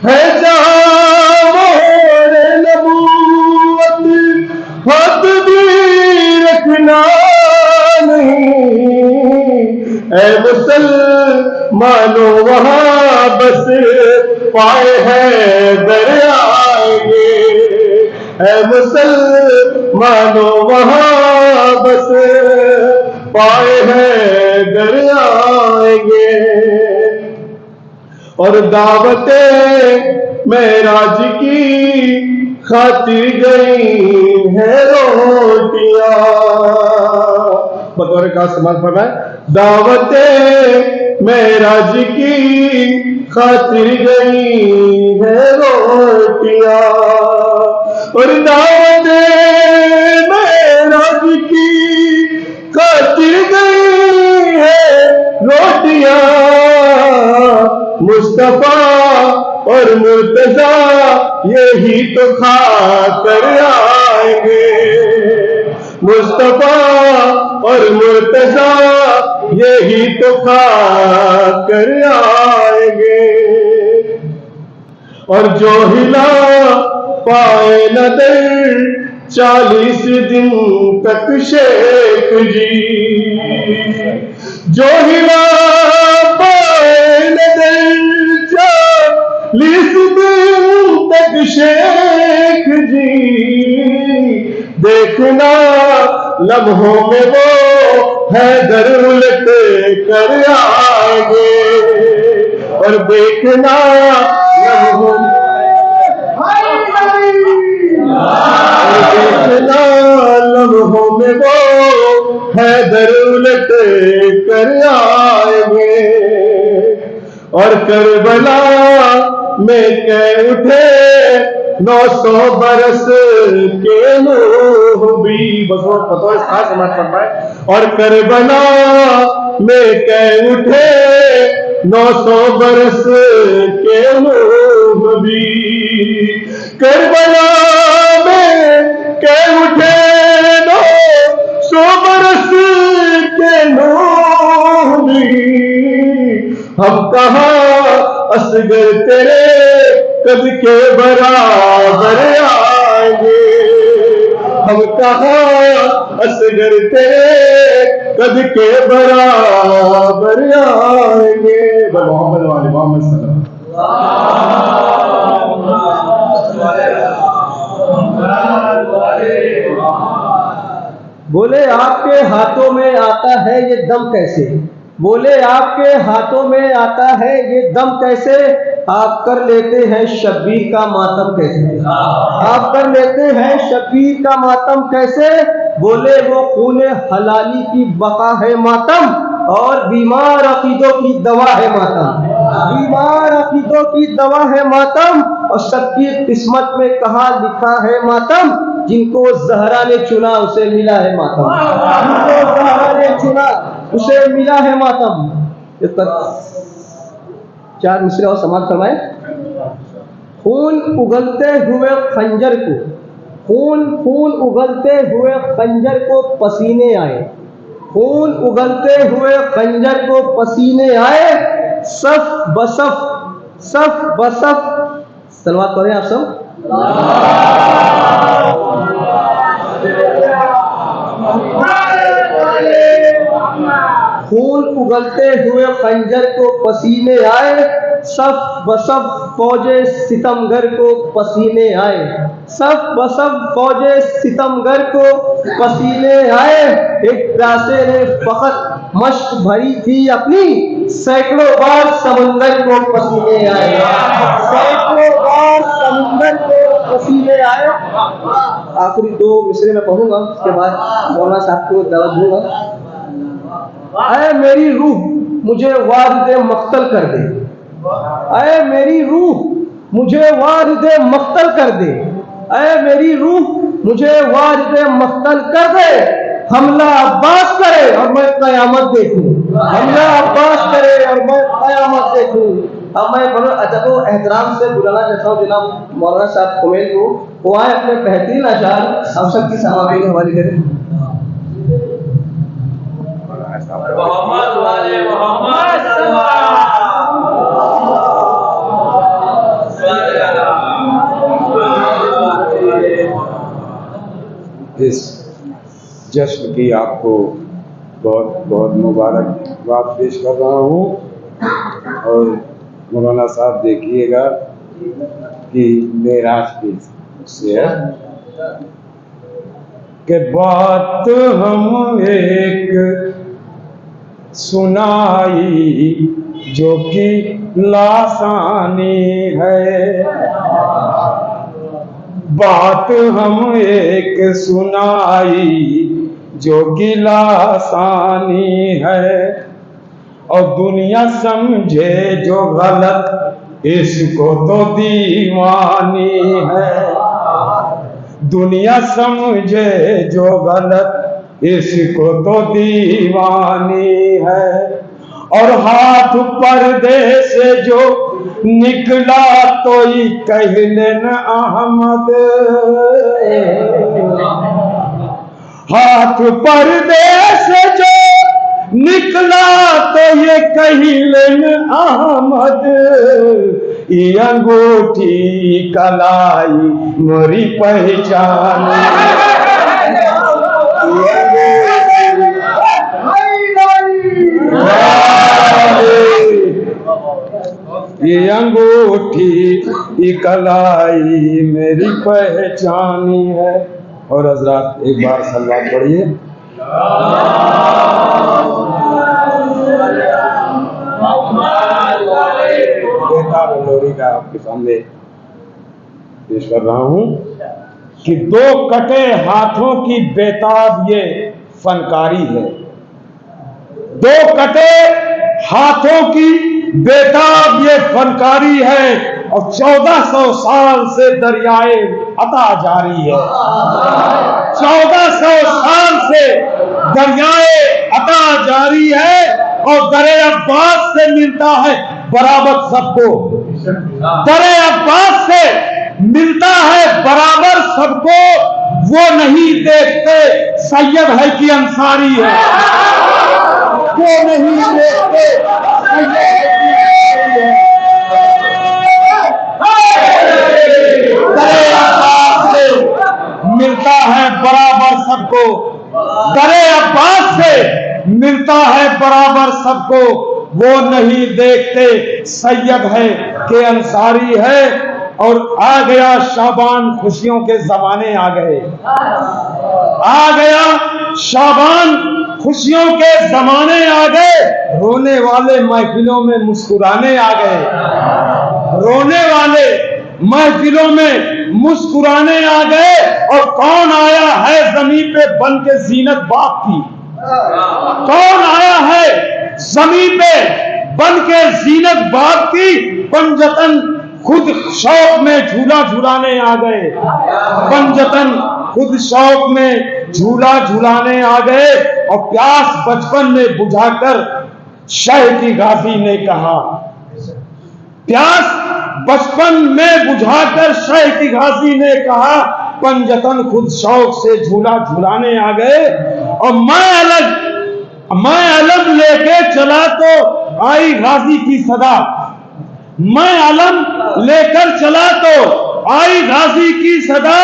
है जहां मोहरे नबूवत हाथ भी रखना नहीं। ऐ मुसलमानों वहां बस पाए हैं दरियाएंगे, ऐ मुसलमानों वहां बस पाए हैं दरियाएंगे। और दावते मेराज की खातिर गई है रोटियां, बतौर का इस्तेमाल फरमाए, दावते मेराज की खातिर गई है रोटियां। और दावते मेराज की खातिर गई है रोटियां, मुस्तफा और मुर्तजा यही तो खा कर आएंगे, मुस्तफा और मुर्तजा यही तो खा कर आएंगे। और जो हिला पाए न दर 40 दिन तक शेख जी, जो हिला पाए न दर 40 दिन तक शेख जी, देखना लम्हों में वो हैदर उलट कर आएंगे, और देखना लम्हों में देखना लम्हों में वो हैदर उलट कर आएंगे। और करबला में कह उठे 900 बरस के नूह भी, बताओ इस खास समाज पर पाए। और करबला में कह उठे 900 बरस के नूह भी, करबला में कह उठे 900 बरस के नूह भी। हम कहाँ असगर तेरे कद के बराबर आएंगे, हम कहाँ असगर तेरे कद के बराबर आएंगे। मोहम्मद वाले मोहम्मद सल्लल्लाहु अलैहि वसल्लम। बोले आपके हाथों में आता है ये दम कैसे, बोले आपके हाथों में आता है ये दम कैसे, आप कर लेते हैं शब्बीर का मातम कैसे, आप कर लेते हैं शब्बीर का मातम कैसे। बोले वो खूने हलाली की बका है मातम, और बीमार अकीदों की दवा है मातम, बीमार अकीदों की दवा है मातम। और सबकी किस्मत में कहाँ लिखा है मातम, जिनको ज़हरा ने चुना उसे मिला है मातम, जिनको ज़हरा ने चुना उसे मिला है मातम। 4 मिसरे और समाप्त फरमाए। खून उगलते हुए खंजर को, खून उगलते हुए खंजर को पसीने आए, खून उगलते हुए खंजर को पसीने आए। सफ बसफ सलवात पढ़ें आप सब। खून उगलते हुए खंजर को पसीने आए, सब बसब फौजे सितमगर को पसीने आए, सब बसब फौजे सितमगर को पसीने आए। एक प्यासे ने फकत मश्क भरी थी अपनी, सैकड़ों बार समंदर को पसीने आए, सैकड़ों बार समंदर को पसीने आए। आखिरी 2 मिसरे में पढ़ूंगा, उसके बाद मौलाना साहब को दावत दूंगा। ऐ मेरी रूह मुझे वारिदे मख्तल कर दे, ऐ मेरी रूह मुझे वारिदे मख्तल कर दे। ऐ मेरी रूह मुझे वाजिब मख्तल कर दे, हमला अब्बास करे और मैं कयामत देखूं, हमला अब्बास करे और मैं कयामत देखूं। अब मैं बड़े अदब व एहतराम से बुलाना चाहता हूँ जनाब मौलाना साहब कुमैल को, वो आए अपने बेहतरीन अशार हम सब की समाप्ति के हवाले करें। मोहम्मद वाले मोहम्मद इस जश्न की आपको बहुत बहुत मुबारकबाद पेश कर रहा हूँ। और मौलाना साहब देखिएगा कि मेराज की से है कि बात हम एक सुनाई जो कि लासानी है, बात हम एक सुनाई जो कि लासानी है, और दुनिया समझे जो गलत इसको तो दीवानी है, दुनिया समझे जो गलत इसको तो दीवानी है। और हाथ पर्दे से जो निकला तो ही कह लेना अहमद, हाथ पर्दे से जो निकला तो ये कही लेन अहमद, ये अंगूठी कलाई मोरी पहचान, ये अंगूठी कलाई मेरी पहचानी है। और हजरात एक बार सलवात पढ़िए। लोरी का आपके सामने पेश कर रहा हूं कि दो कटे हाथों की बेताब ये फनकारी है, दो कटे हाथों की बेताब ये फनकारी है, और 1400 साल से दरियाए अता जारी है, 1400 साल से दरियाए अता जारी है। और दरे अब्बास से मिलता है बराबर सबको, दरे अब्बास से मिलता है बराबर सबको, वो नहीं देखते सैयद है कि अंसारी है, वो नहीं देखते सैयद है कि दरे अब्बास से मिलता है बराबर सबको, दरे अब्बास से मिलता है बराबर सबको, वो नहीं देखते सैयद है कि अंसारी है। और आ गया शाबान, खुशियों के जमाने आ गए, आ गया शाबान, खुशियों के जमाने आ गए, रोने वाले महफिलों में मुस्कुराने आ गए, रोने वाले महफिलों में मुस्कुराने आ गए। और कौन आया है जमीन पे बन के जीनत बाप की, कौन आया है जमीन पे बन के जीनत बाप की, पंजतन खुद शौक में झूला झूलाने आ गए, पंजतन खुद शौक में झूला झूलाने आ गए। और प्यास बचपन में बुझाकर शाह की गाजी ने कहा, प्यास बचपन में बुझाकर शाह की गाजी ने कहा, पंजतन खुद शौक से झूला झूलाने आ गए। और मैं अलम लेके चला तो आई गाजी की सदा, मैं अलम लेकर चला तो आई गाजी की सदा,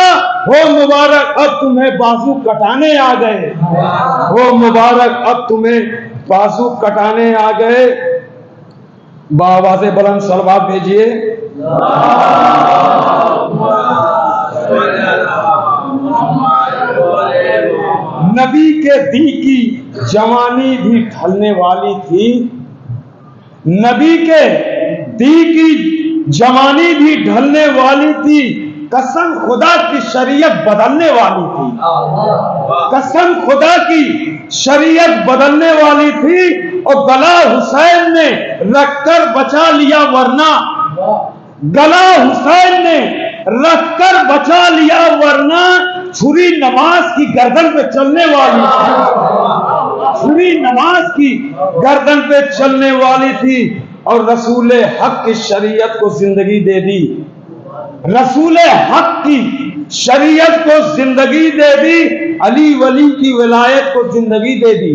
हो मुबारक अब तुम्हें बाजू कटाने आ गए, हो मुबारक अब तुम्हें बाजू कटाने आ गए। बावाज़े बुलंद सलवात भेजिए। नबी के दी की जवानी भी ढलने वाली थी, नबी के दी की जवानी भी ढलने वाली थी, कसम खुदा की शरीयत बदलने वाली थी, कसम खुदा की शरीयत बदलने वाली थी। और गला हुसैन ने रखकर बचा लिया, वरना गला हुसैन ने रखकर बचा लिया, वरना छुरी नमाज की गर्दन पे चलने वाली थी, छुरी नमाज की गर्दन पे चलने वाली थी। और रसूल हक की शरीयत को जिंदगी दे दी, रसूल हक की शरीयत को जिंदगी दे दी, अली वली की विलायत को जिंदगी दे दी,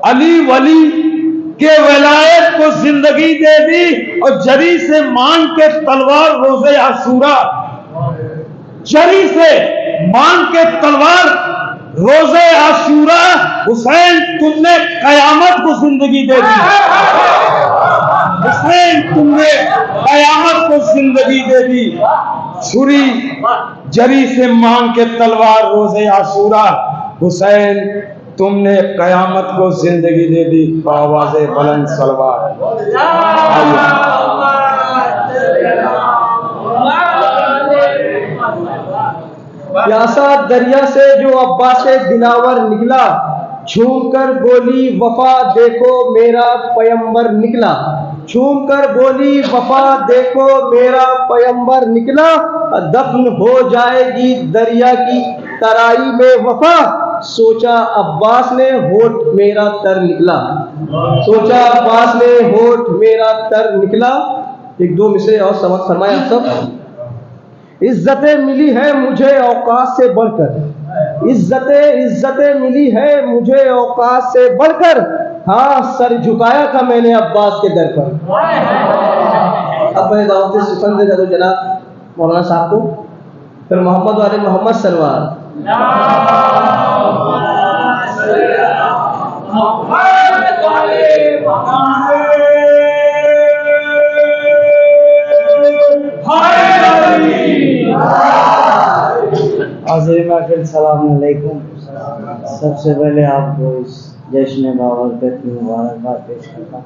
अली वली के विलायत को जिंदगी दे दी। और जरी से मान के तलवार रोजे आशूरा, जरी से मान के तलवार रोजे आशूरा, हुसैन तुमने कयामत को जिंदगी दे दी, हुसैन तुमने कयामत को जिंदगी दे दी। छुरी जरी से मान के तलवार रोजे आशूरा, हुसैन तुमने कयामत को जिंदगी दे दी। आवाज़े बुलंद सलवार। प्यासा दरिया से जो अब्बास दिलावर निकला, झूम कर बोली वफा देखो मेरा पयंबर निकला, झूम कर बोली वफा देखो मेरा पयंबर निकला। दफन हो जाएगी दरिया की तराई में वफा, सोचा अब्बास ने होठ मेरा तर निकला, सोचा अब्बास ने होठ मेरा तर निकला। एक दो मिसरे और समझ फरमाए आप सब। इज्जतें मिली है मुझे औकात से बढ़कर, इज्जतें मिली है मुझे औकात से बढ़कर, हाँ सर झुकाया था मैंने अब्बास के दर पर। अब मैं दावत सुखन दे दो जनाब मौलाना साहब को, फिर मोहम्मद वाले मोहम्मद सरवार। आज़िम सलाम अलैकुम। सबसे पहले आपको इस जश्न बाबरकत की मुबारकबाद पेश करता हूँ।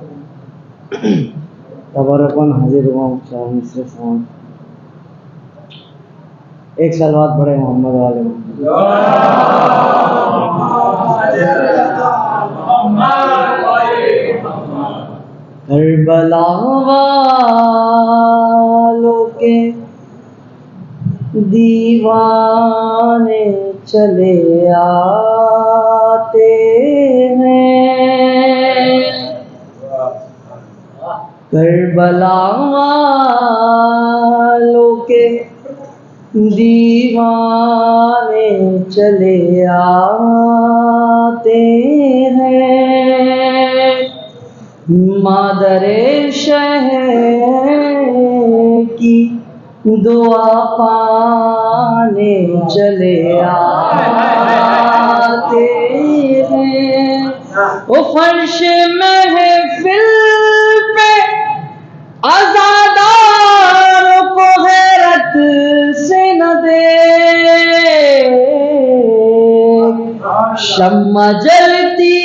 तबरकन हाजिर हुआ हूँ से फोन एक सलवात पढ़े मोहम्मद वाले। करबला वालों के दीवाने चले आते हैं, करबला वालों के दीवाने चले आते हैं, मादरे शहर की दुआ पाने चले आते हैं। वो फर्श महफिल पे आज़ादार को हैरत से न दे, शम्मा जलती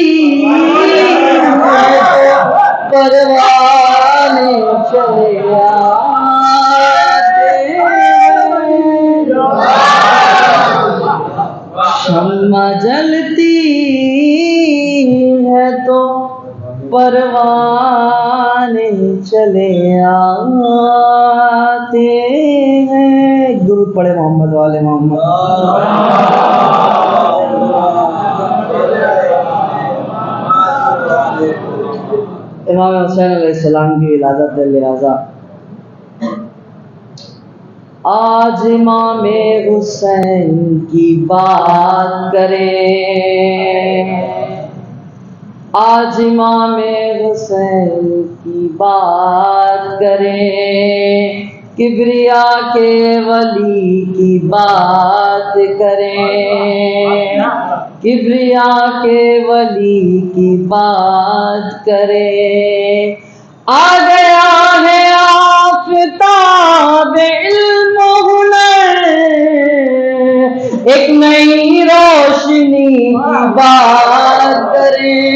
परवाने चले आते, शम्मा जलती है तो परवाने चले आते हैं। दुरूद पढ़े मोहम्मद वाले मोहम्मद। इमाम हुसैन अलैहिस्सलाम की विलादत लिहाजा आज इमाम हुसैन की बात करें, आज इमाम हुसैन की बात करें, किबरिया के वली की बात करें, किबरिया के वली की बात करें। आ गया है आफ़ताब इल्म हुनर, एक नई रोशनी की बात करें,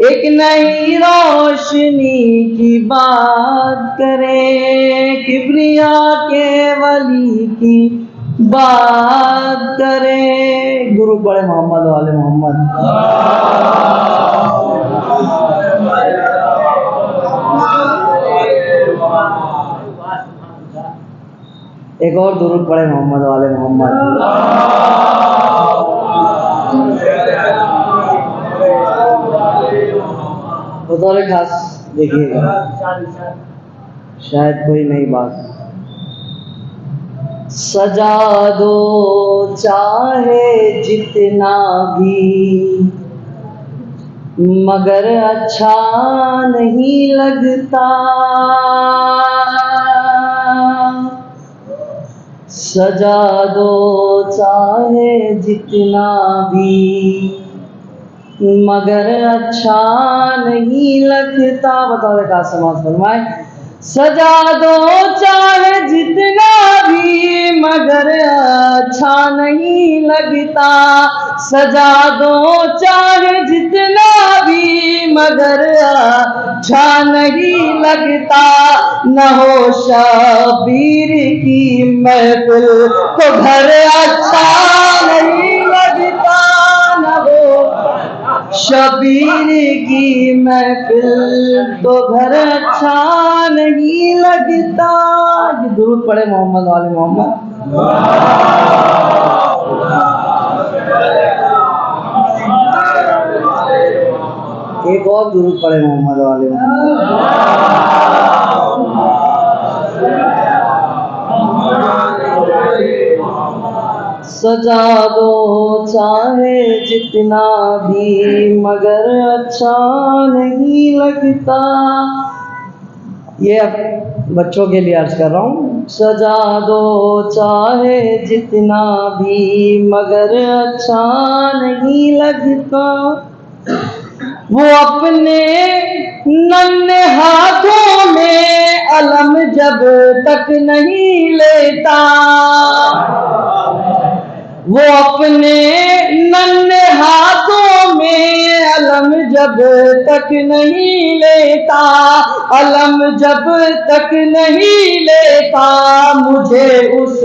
एक नई रोशनी की बात करें, किबरिया के वली की बात करें। गुरु बड़े मोहम्मद वाले मोहम्मद। एक और दुरूद पढ़े मोहम्मद वाले मोहम्मद। बतौर खास देखिएगा, शायद कोई नई बात। सजा दो चाहे जितना भी, मगर अच्छा नहीं लगता। सजा दो चाहे जितना भी, मगर अच्छा नहीं लगता। बताओ का समाज फरमाए। सजा दो चाहे जितना भी, मगर अच्छा नहीं लगता। सजा दो चाहे जितना भी, मगर अच्छा नहीं लगता। न हो शबीर की महफिल तो घर अच्छा नहीं लगता। न हो शबीर की महफिल तो घर अच्छा नहीं लगता। ये दुरूद पढ़े मोहम्मद वाले मोहम्मद। एक और दुरूद पढ़े मोहम्मद वाले सजा दो चाहे जितना भी, मगर अच्छा नहीं लगता। ये अब बच्चों के लिए अर्ज कर रहा हूँ। सजा दो चाहे जितना भी, मगर अच्छा नहीं लगता। वो अपने नन्हे हाथों में अलम जब तक नहीं लेता। वो अपने नन्हे हाथों में अलम जब तक नहीं लेता। अलम जब तक नहीं लेता, मुझे उस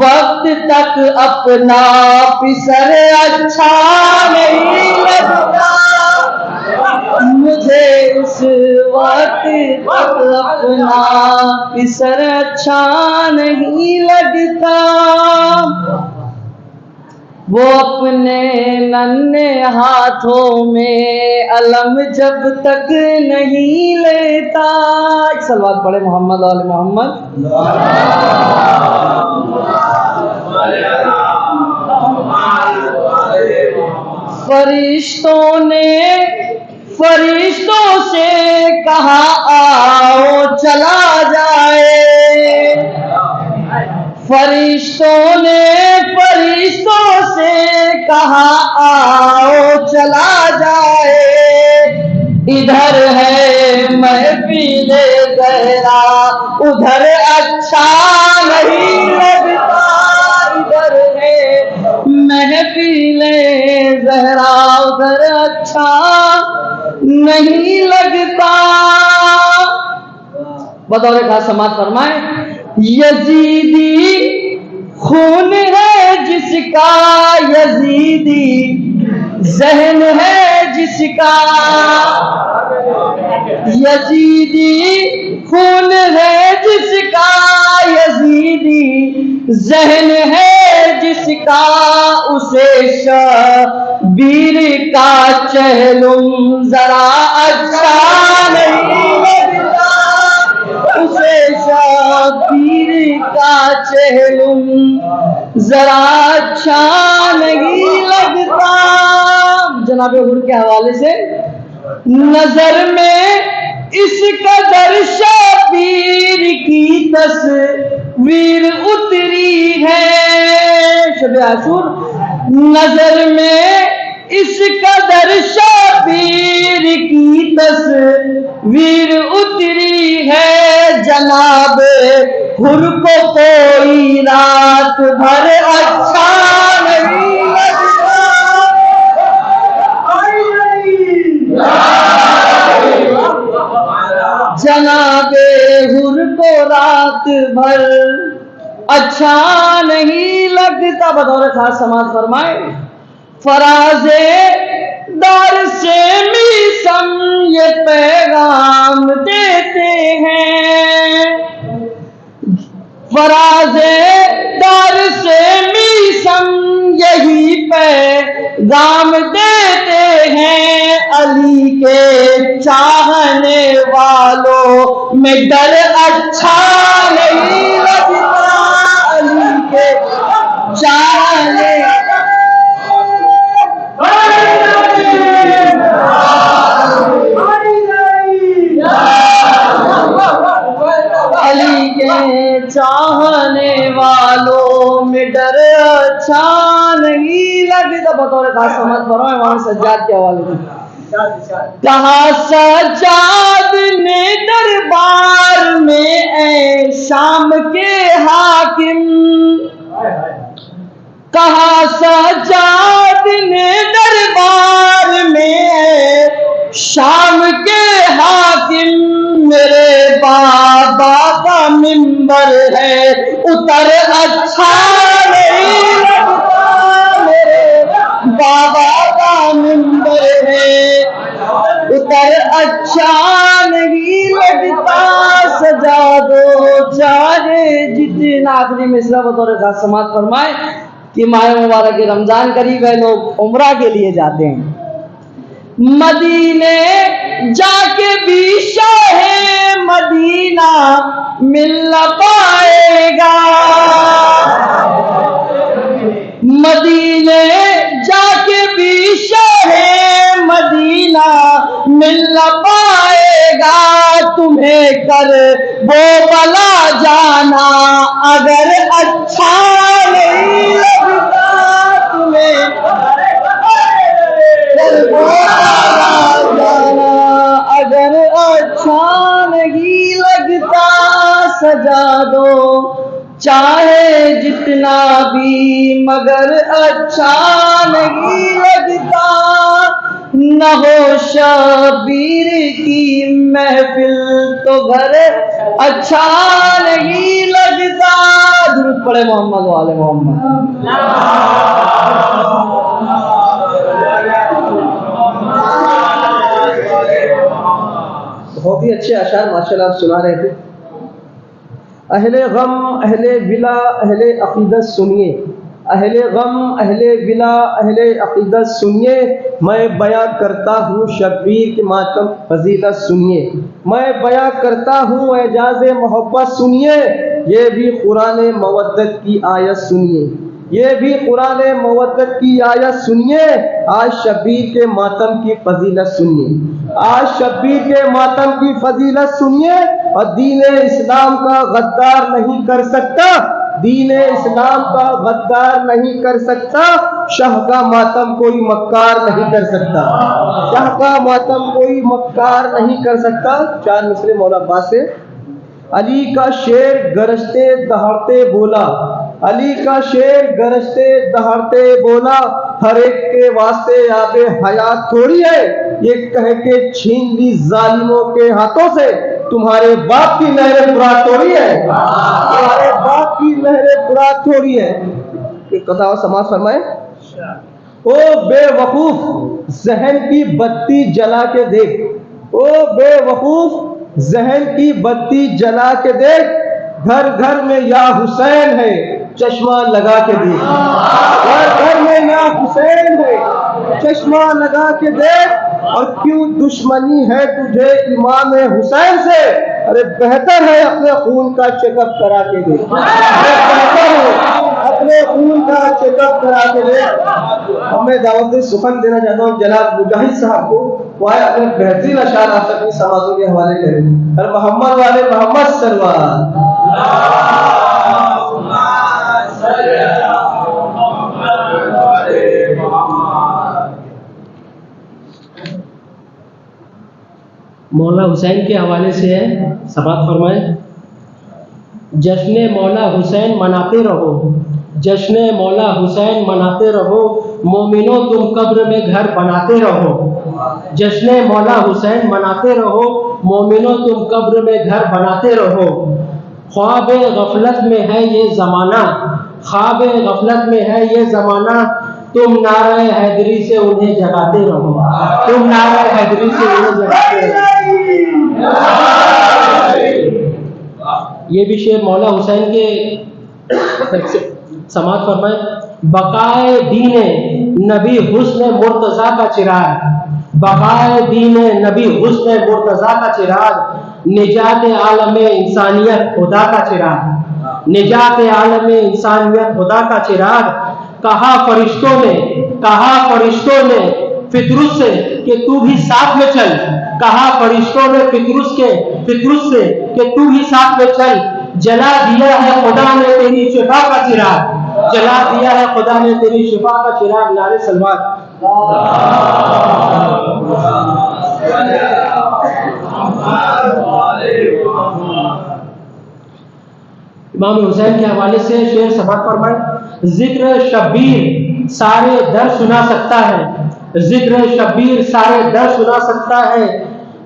वक्त तक अपना पिसर अच्छा नहीं लगता। मुझे उस वक्त तक अपना पिसर अच्छा नहीं लगता। वो अपने नन्हे हाथों में अलम जब तक नहीं लेता। एक सलवात पढ़े मोहम्मद वाले मोहम्मद। फरिश्तों से कहा आओ चला जाए। फरिश्तों से कहा आओ चला जाए। इधर है महफिले ज़हरा, उधर अच्छा नहीं लगता। इधर है महफिले ज़हरा, उधर अच्छा नहीं लगता। बतौर खास समाज फरमाए। यजीदी खून है जिसका, यजीदी जहन है जिसका। यजीदी खून है जिसका, यजीदी जहन है जिसका। उसे शबीर का चहलुम जरा अच्छा नहीं लगता। उसे शबीर का चहलुम जरा अच्छा नहीं लगता। जनाबे हुर के हवाले से, नजर में इस कदर शबीर की तस्वीर उतरी है। शब आशूर। नजर में इस कदर शबीर की तस्वीर उतरी है। जनाब हुर को कोई रात भर अच्छा नहीं लगता। जनाबे हुर को रात भर अच्छा नहीं लगता। बतौर खास समाज फरमाए। फराजे दार से मीसम ये पैगाम देते हैं। फराजे दर से मीसम यही पे गाम देते हैं। अली के चाहने वालों में डर अच्छा नहीं लगता। अली के चाहने अली के चाहने वालों में डर अच्छा नहीं लगता। बतौर खास समझ पढ़ो इमाम सज्जाद के हवाले से। कहा सज्जाद ने दरबार में ऐ शाम के हाकिम, कहा सज्जाद ने दरबार में शाम के हाकिम, मेरे बाबा का मिंबर है उतर अच्छा नहीं लगता। मेरे बाबा का मिंबर है उतर अच्छा नहीं लगता। सजा दो चाहे जितना। आखिरी मिसरा बतौर खास समाज फरमाए कि माह मुबारक रमजान करीब है, लोग उम्रा के लिए जाते हैं। मदीने जाके भी शाहे मदीना मिल न पाएगा। मदीने जाके भी शाहे मदीना मिल न पाएगा। तुम्हें कर वो बला जाना अगर अच्छा नहीं लगता। तुम्हें जाना अगर अच्छा नहीं लगता। सजा दो चाहे जितना भी मगर अच्छा नहीं लगता। न हो शबीर की महफिल तो घर अच्छा नहीं लगता। दुरूद पढ़े मोहम्मद वाले मोहम्मद। बहुत ही अच्छे अशार माशाल्लाह आप सुना रहे थे। अहले गम अहले विला अहले अकीदत सुनिए। अहले गम अहले विला अहले अकीदत सुनिए। मैं बयां करता हूँ शब्बीर के मातम फजीलत सुनिए। मैं बयां करता हूँ एजाज़ मोहब्बत सुनिए। ये भी कुरान मवद्दत की आयत सुनिए। ये भी कुरान मवद्दत की आयत सुनिए। आज शब्बीर के मातम की फजीलत सुनिए। आज शब्बीर के मातम की फजीलत सुनिए। और दीन इस्लाम का गद्दार नहीं कर सकता। दीन इस्लाम का गद्दार नहीं कर सकता। शाह का मातम कोई मक्कार नहीं कर सकता। शाह का मातम कोई मक्कार नहीं कर सकता। चार मिसरे मौला अब्बास से। अली का शेर गरजते दहाड़ते बोला। अली का शेर गरजते दहाड़ते बोला। हर एक के वास्ते आबे हयात थोड़ी है ये कह के छीन ली जालिमों के हाथों से। तुम्हारे बाप की लहरें बुरा थोड़ी है। तुम्हारे बाप की लहरें बुरा थोड़ी है। कथा समाज फरमाए। ओ बेवकूफ जहन की बत्ती जला के देख। ओ बेवकूफ जहन की बत्ती जला के देख। घर घर में या हुसैन है चश्मा लगा के देख। घर घर में या हुसैन है चश्मा लगा के देख। और क्यों दुश्मनी है तुझे इमाम हुसैन से। अरे बेहतर है अपने खून का चेकअप करा के देख। बेहतर है अपने खून का चेकअप करा के देख। अब मैं दावत सुखन देना चाहता हूँ जनाब मुजाहिद साहब को। वो अपने बेहतरीन अशार आप अपनी समाजों के हवाले करें। और मोहम्मद वाले मोहम्मद सरवार। मौला हुसैन के हवाले से है। समात फरमाए। जश्न मौला हुसैन मनाते रहो। जश्न मौला हुसैन मनाते रहो। मोमिनो तुम कब्र में घर बनाते रहो। जश्न मौला हुसैन मनाते रहो। मोमिनो तुम कब्र में घर बनाते रहो। ख्वाब गफलत में है ये ज़माना। ख्वाब गफलत में है ये ज़माना। तुम नारे हैदरी से उन्हें जगाते रहो। तुम नारे हैदरी से उन्हें जगाते रहो। ये भी शेर मौला हुसैन के समाज फरमाए, बकाए दीने नबी हुस्न मुर्तजा का चिराग, बकाए दीने नबी हुस्न मुर्तजा का चिराग, निजात आलम इंसानियत खुदा का चिराग, निजात आलम इंसानियत खुदा का चिराग। कहा फरिश्तों ने फितरुस से कि तू भी साथ में चल, कहा फरिश्तों ने फितरुस से कि तू भी साथ में चल, जला दिया है खुदा ने तेरी शिफा का चिराग, जला दिया है खुदा ने तेरी शिफा का चिराग। नारे सलवात। इमाम हुसैन के हवाले से शेर समात फरमाए, जिक्र शब्बीर सारे दर सुना सकता है, जिक्र शब्बीर सारे दर सुना सकता है,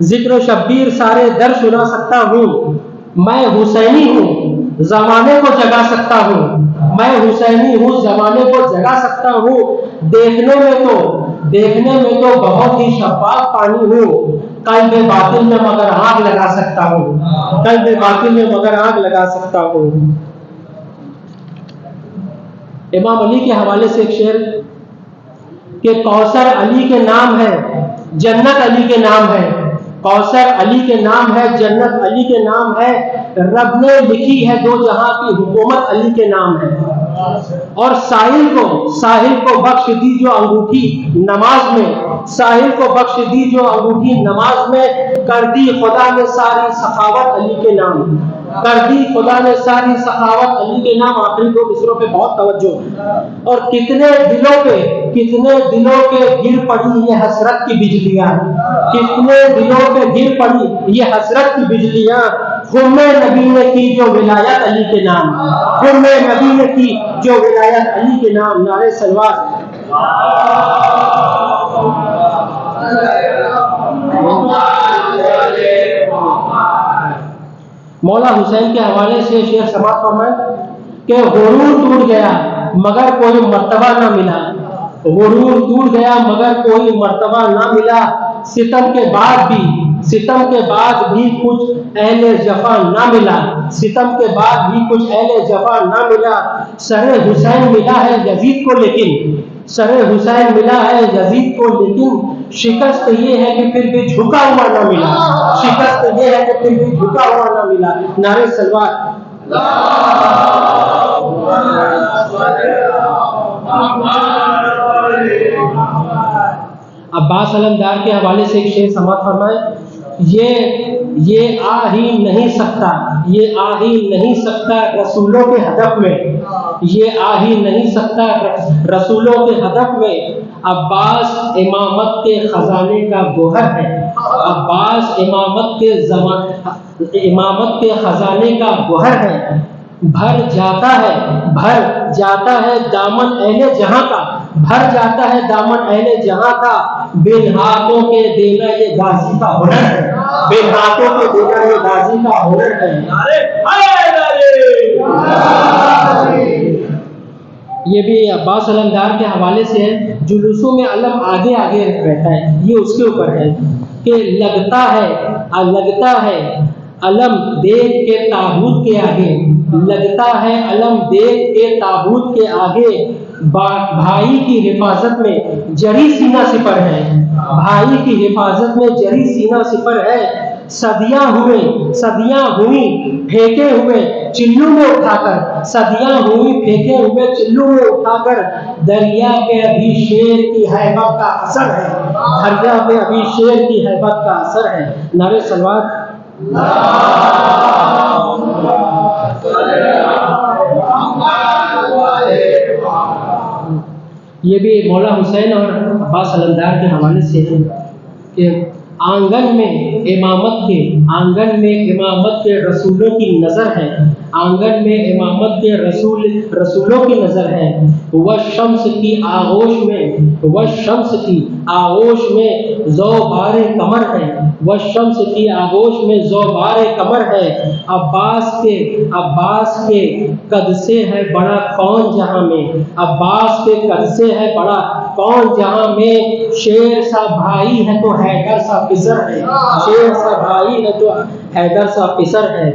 जिक्र शब्बीर सारे दर सुना सकता हूँ, मैं हुसैनी हूँ जमाने को जगा सकता हूँ, मैं हुसैनी हूँ जमाने को जगा सकता हूँ, देखने में तो बहुत ही शफाफ पानी हूँ, कल्ब बातिल में मगर आग लगा सकता हूँ, कल्ब बातिल में मगर आग लगा सकता हूँ। इमाम अली के हवाले से एक शेर कि कौसर अली के नाम है, जन्नत अली के नाम है, कौसर अली के नाम है, जन्नत अली के नाम है, रब ने लिखी है दो जहां की हुकूमत अली के नाम है, और साहिल को बख्श दी जो अंगूठी नमाज में, साहिल को बख्श दी जो अंगूठी नमाज में, कर दी खुदा ने सारी सखावत अली के नाम, कर दी खुदा ने सारी सखावत अली के नाम। आखिरी दो मिसरों पे बहुत तवज्जो। और कितने दिलों पे गिर पड़ी ये हसरत की बिजलियां, कितने दिलों पे गिर पड़ी ये हसरत की बिजलियां, हुम्मे नबी ने की जो विलायत अली के नाम, हुम्मे नबी ने की जो विलायत अली के नाम। नारे सलवात। मौला हुसैन के हवाले से शेर समात फरमाए कि गुरूर टूट गया मगर कोई मर्तबा ना मिला, गुरूर टूट गया मगर कोई मर्तबा ना मिला, सितम के बाद भी कुछ अहले जफा ना मिला, सितम के बाद भी कुछ अहले जफा ना मिला, सरे हुसैन मिला है यजीद को लेकिन, सरे हुसैन मिला है यजीद को लेकिन, शिकस्त ये है कि फिर भी झुका हुआ ना मिला, शिकस्त ये है कि फिर भी झुका हुआ ना मिला। नारे सलवात। अब्बास अलमदार के हवाले से एक शेर समात फरमाए, ये आ ही नहीं सकता रसूलों के हदफ में, ये आ ही नहीं सकता रसूलों के हदफ में, अब्बास इमामत के खजाने का गोहर है, अब्बास इमामत के खजाने का गोहर है, भर जाता है दामन अहले जहां का, भर जाता है दामन अहले जहां का, बिन हाथों के देना ये गाजी का हुनर है, बिन हाथों के देना ये गाजी का हुनर है। ये भी अब्बास अलमदार के हवाले से है, जुलूसों में अलम आगे आगे रहता है, ये उसके ऊपर है कि लगता है अलम देख के ताबूत के आगे, लगता है अलम देख के ताबूत के आगे, भाई की हिफाजत में जरी सीना सिपर है, भाई की हिफाजत में जरी सीना सिपर है, सदियां हुई फेंके हुए चिल्लू में उठाकर, सदियां हुई फेंके हुए चिल्लू में उठाकर, दरिया पे अभी शेर की हैबत का असर है, दरिया पे अभी शेर की हैबत का असर है। नारे सलवात। ये भी मौला हुसैन और अब्बास अलमदार के हवाले से है कि आंगन में इमामत के रसूलों की नज़र है, आंगन में इमामत के रसूलों की नज़र है, वह शम्स की आगोश में ज़ौबारे कमर है, वह शम्स की आगोश में ज़ौबारे कमर है, अब्बास के कद से है बड़ा कौन जहां में, अब्बास के कद से है बड़ा कौन जहां में, शेर सा भाई है तो हैदर सा फिसर है, शेर सा भाई है तो हैदर सा फिसर है।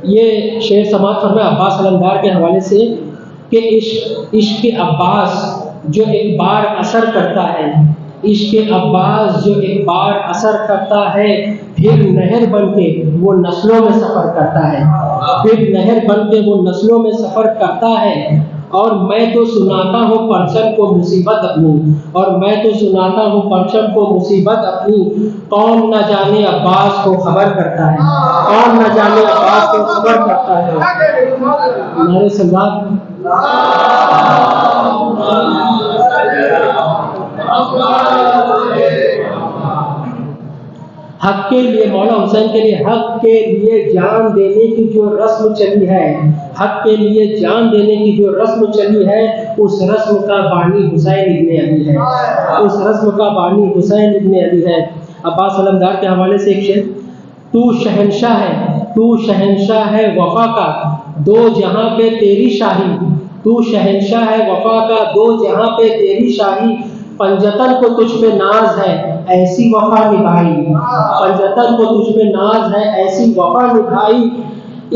ये शेर समाज फरमाए अब्बास अलमदार के हवाले से कि इश्क अब्बास जो एक बार असर करता है, इश्क अब्बास जो एक बार असर करता है, फिर नहर बन के वो नस्लों में सफ़र करता है, फिर नहर बन के वो नस्लों में सफ़र करता है। और मैं तो सुनाता हूँ परचम को मुसीबत अपनी, और मैं तो सुनाता हूँ परचम को मुसीबत अपनी, कौन न जाने अब्बास को खबर करता है, कौन न जाने अब्बास को खबर करता है। हमारे समाज हक के लिए, मौला हुसैन के लिए हक के लिए जान देने की जो रस्म चली है, हक के लिए जान देने की जो रस्म चली है, उस रस्म का बानी हुसैन इब्ने अली है, उस रस्म का बानी हुसैन इब्ने अली है। अब्बास अलमदार के हवाले से एक शेर, तू शहंशाह है, तू शहंशाह है वफा का, दो जहां पे तेरी शाही, तू शहंशाह है वफा का, दो जहां पे तेरी शाही, पंजतन को तुझ पे नाज है ऐसी वफा निभाई, पंजतन को तुझ पे नाज है ऐसी वफा निभाई।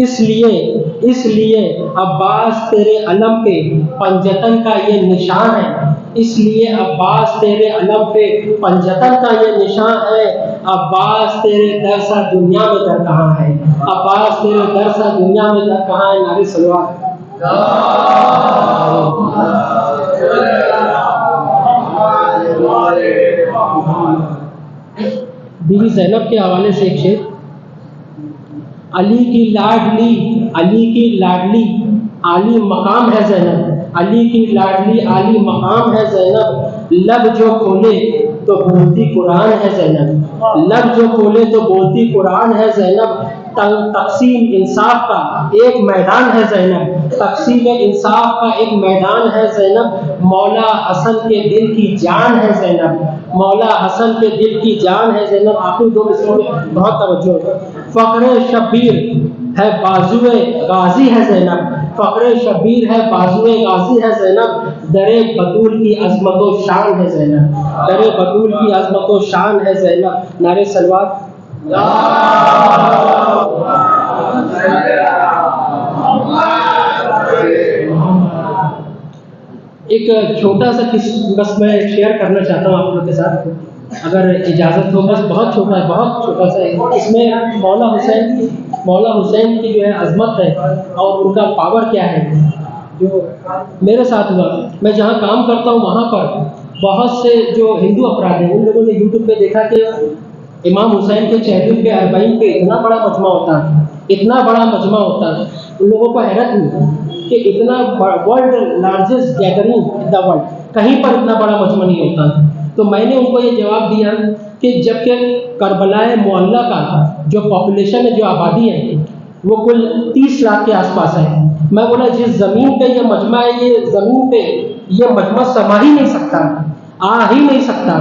इसलिए अब्बास तेरे अलम पे पंजतन का ये निशान है, इसलिए अब्बास तेरे अलम पे पंजतन का ये निशान है। अब्बास तेरे दर सा दुनिया में दर कहाँ है, अब्बास तेरे दर सा दुनिया में दर कहाँ है। नारे सलवात। बीवी ज़ैनब के हवाले से एक शेर, अली की लाडली, अली की लाडली आली मकाम है ज़ैनब, अली की लाडली आली मकाम है ज़ैनब, लब जो खोले तो बोलती कुरान है ज़ैनब, लब जो खोले तो बोलती कुरान है ज़ैनब, तकसीम इंसाफ का एक मैदान है ज़ैनब, तकसीम इंसाफ का एक मैदान है ज़ैनब, मौला हसन के दिल की जान है ज़ैनब, मौला हसन के दिल की जान है ज़ैनब। आखिरी दो इसमें बहुत तवज्जो, फ़ख्र शब्बीर है बाजुए गाजी है ज़ैनब, फ़ख्र शब्बीर है बाजुए गाजी है ज़ैनब, दरे बतूल की अज़मतो शान है ज़ैनब, दरे बतूल की अज़मतो शान है ज़ैनब। नारे सलवात। एक छोटा सा बस मैं शेयर करना चाहता हूँ आप लोगों के साथ, अगर इजाज़त हो। बस बहुत छोटा है, बहुत छोटा सा है। इसमें मौला हुसैन की जो है अजमत है और उनका पावर क्या है, जो मेरे साथ हुआ। मैं जहाँ काम करता हूँ वहाँ पर बहुत से जो हिंदू अपराध हैं, उन लोगों ने यूट्यूब पे देखा कि इमाम हुसैन के चहरे पे अरबाइन पे इतना बड़ा मजमा होता है, इतना बड़ा मजमा होता है। उन लोगों को हैरत हुई कि इतना world largest gathering in the world, कहीं पर इतना बड़ा मजमा नहीं होता। तो मैंने उनको ये जवाब दिया कि जबकि करबलाए मुअल्ला का जो पॉपुलेशन है, जो आबादी है, वो कुल 30 लाख के आसपास है। मैं बोला जिस ज़मीन पे ये मजमा है, ये ज़मीन पे ये मजमा समा ही नहीं सकता, आ ही नहीं सकता।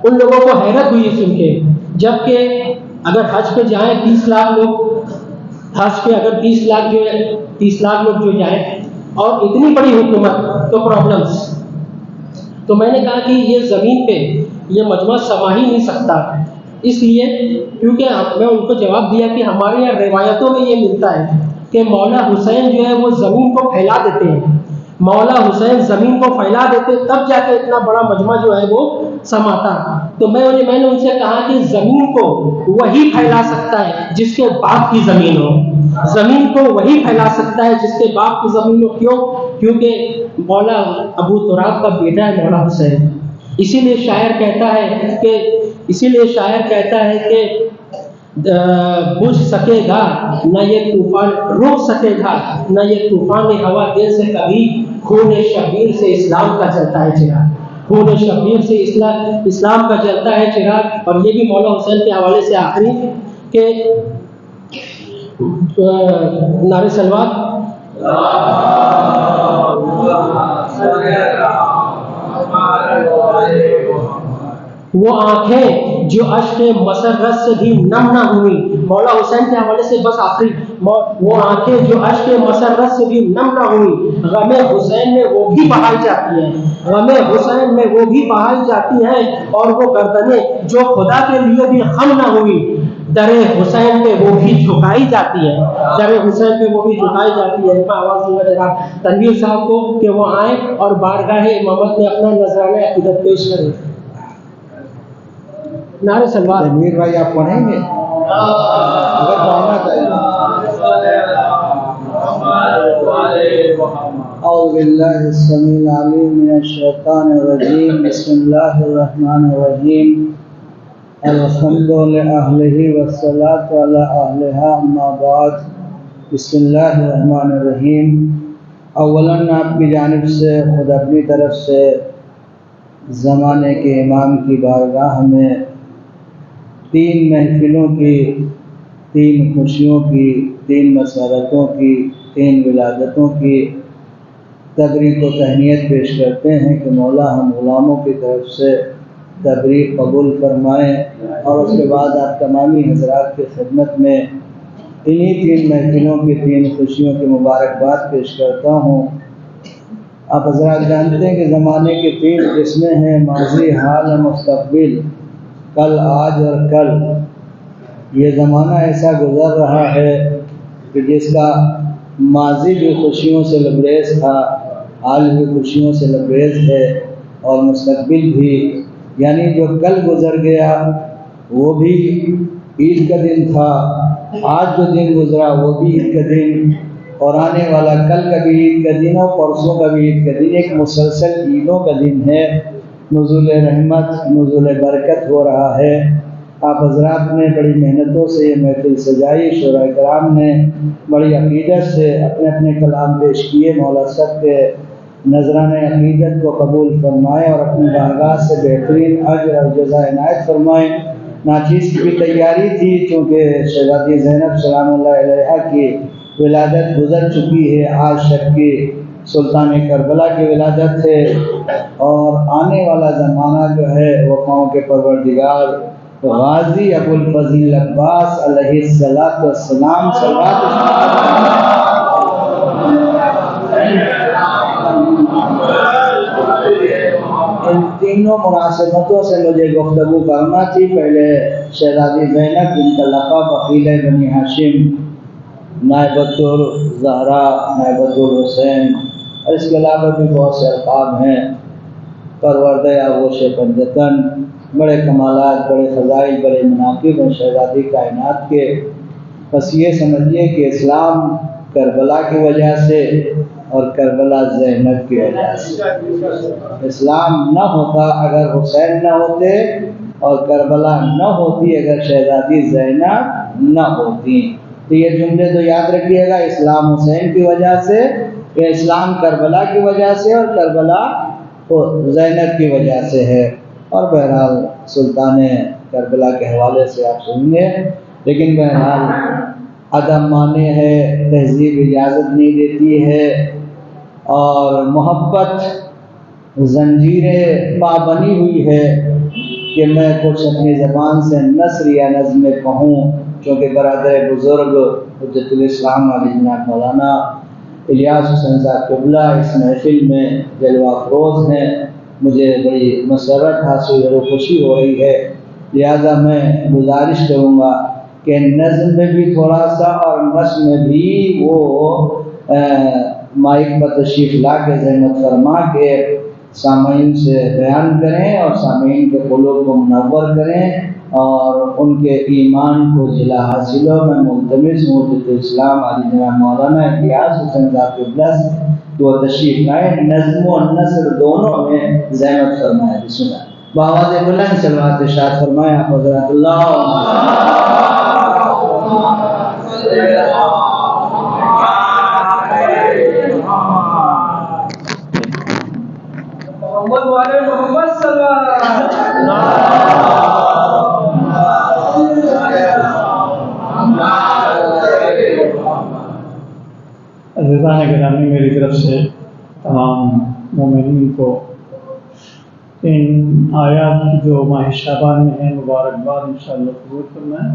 उन लोगों को हैरत हुई सुन के, जबकि अगर हज पे जाएं 30 लाख लोग, हज पे अगर 30 लाख लोग जो जाएं और इतनी बड़ी हुकूमत, तो प्रॉब्लम्स। तो मैंने कहा कि ये ज़मीन पे ये मजमा समा ही नहीं सकता, इसलिए क्योंकि मैं उनको जवाब दिया कि हमारे यहाँ रिवायतों में ये मिलता है कि मौला हुसैन जो है वो ज़मीन को फैला देते हैं, मौला हुसैन ज़मीन को फैला देते, तब जाके इतना बड़ा मजमा जो है वो समाता। तो मैंने उनसे कहा कि ज़मीन को वही फैला सकता है जिसके बाप की ज़मीन हो, ज़मीन को वही फैला सकता है जिसके बाप की ज़मीन हो। क्यों? क्योंकि मौला अबू तुराब का बेटा है मौला हुसैन। इसीलिए शायर कहता है कि बुझ सकेगा न ये तूफान, रुक सकेगा न ये तूफान हवा, दिल से कभी खून शबीर से इस्लाम का जलता है चिराग, खून शबीर से इस्लाम का जलता है चिराग। और ये भी मौला हुसैन के हवाले से आखिरी के नारे सलवात। वो आंखें जो अश्क मसरत से भी नम न हुई। मौला हुसैन के हवाले से बस आखिरी, वो आंखें जो अश्क मसरत से भी नम न हुई, गमे हुसैन में वो भी बहाई जाती हैं, गमे हुसैन में वो भी बहाई जाती हैं, और वो गर्दनें जो खुदा के लिए भी खम न हुई, दरे हुसैन पे वो भी झुकाई जाती है, दरे हुसैन पे वो भी झुकाई जाती है। मैं आवाज़ दूंगा जनाब तनवीर साहब को कि वो आए और बारगाह इमामत में अपना नजराना अकीदत पेश करें। नारे सलवार। तनवीर भाई आप पढ़ेंगे अगर पढ़ना चाहिए। औज़ुबिल्लाहिस्समीउल अलीम मिनश्शैतानिर्रजीम बिस्मिल्लाहिर्रहमानिर्रहीम अल्हम्दुलिल्लाहि अहलिही वस्सलातु अला अहलिहा अम्मा बाद बिस्मिल्लाहिर्रहमानिर्रहीम। अव्वलन आपकी जानिब से खुद अपनी तरफ से ज़माने के इमाम की बारगाह में 3 महफिलों की, 3 खुशियों की, 3 मसरतों की, 3 विलादतों की तबरीक व तहनीत पेश करते हैं कि मौला हम ग़ुलामों की तरफ से तबरीक कबूल फरमाएँ। और उसके बाद आप तमामी हज़रात की खिदमत में इन्हीं 3 महफिलों की 3 खुशियों की मुबारकबाद पेश करता हूँ। आप हज़रात जानते हैं कि ज़माने की 3 किस्में हैं, माज़ी, हाल और मुस्तक़बिल, कल, आज और कल। ये ज़माना ऐसा गुज़र रहा है कि जिसका माज़ी भी खुशियों से लबरेज़ था, हाल भी खुशियों से लबरेज़ है, और मुस्तक़बिल भी, यानी जो कल गुज़र गया वो भी ईद का दिन था, आज जो दिन गुज़रा वो भी ईद का दिन, और आने वाला कल का भी ईद का दिन और परसों का भी ईद का दिन, एक मुसलसल ईदों का दिन है। नुज़ुल रहमत, नुज़ुल बरकत हो रहा है। आप हज़रात ने बड़ी मेहनतों से ये महफिल सजाई, शुरा कराम ने बड़ी अक़ीदत से अपने अपने कलाम पेश किए। मौला सब के नजराने अक़ीदत को कबूल फरमाए और अपनी बारगाह से बेहतरीन अज्र और जज़ा इनायत फरमाए। नाचीज़ की भी तैयारी थी, चूँकि शहज़ादी ज़ैनब सलामुल्लाह अलैहा की विलादत गुज़र चुकी है, आज शक की सुल्तान करबला की विलादत है, और आने वाला ज़माना जो है वफ़ाओं के परवरदिगार गाज़ी अबुल फ़ज़ील अब्बास अलैहिस्सलातु वस्सलाम इन तीनों मुनासिबतों से मुझे गुफ्तगू करना थी। पहले शहज़ादी ज़ैनब जिनका लक़ब अक़ील बनी हाशिम, नायबतुल ज़हरा, नायबतुल हुसैन, और इसके अलावा भी बहुत से अलक़ाब हैं। परवरदे आगोश पंजतन, बड़े कमालात, बड़े फ़ज़ाइल, बड़े मनाक़िब और शहज़ादी कायनात के। बस ये समझिए कि इस्लाम करबला की वजह से और करबला ज़ैनब की वजह से। इस्लाम न होता अगर हुसैन न होते, और करबला न होती अगर शहज़ादी ज़ैनब न होती। तो ये जुमले तो याद रखिएगा, इस्लाम हुसैन की वजह से, या इस्लाम करबला की वजह से, और करबला ज़ैनब की वजह से है। और बहरहाल सुल्तान करबला के हवाले से आप सुनिए। लेकिन बहरहाल अदब माने है, तहज़ीब इजाज़त नहीं देती है, और मोहब्बत ज़ंजीरें पा बनी हुई है कि मैं कुछ अपनी ज़बान से नस्र या नज़्म कहूँ, क्योंकि बरादर बुज़ुर्ग हुज्जतुल इस्लाम जनाब मौलाना इलियास हुसैन साहब क़िबला इस महफिल में जलवा अफ़रोज़ हैं। मुझे बड़ी मसरत हासिल और खुशी हो रही है, लिहाजा मैं गुजारिश करूँगा कि नज़्म में भी थोड़ा सा और नस्म में भी वो माइक पर तशरीफ़ ला के ज़हमत फरमा के सामीन से बयान करें, और सामीन के क़ुलूब को मुनव्वर करें, और उनके ईमान को जिला हासिल हो। मैं मुल्तमिस हूँ हुज्जतुल इस्लाम जनाब मौलाना इलियास हुसैन साहब क़िबला तो तशरीफ़ लाए, नज़्म और नस्र दोनों में ज़हमत फरमाए। बिस्मिल्लाह, बावाज़ बुलंद सलवात इरशाद फरमाए आप हज़रात। मोहम्मद वाले मोहम्मद अज़ीज़ान गिरामी, मेरी तरफ से तमाम मोमिनीन को इन आयात की जो माह शाबान में है मुबारकबाद इंशाअल्लाह कबूल फरमाएं,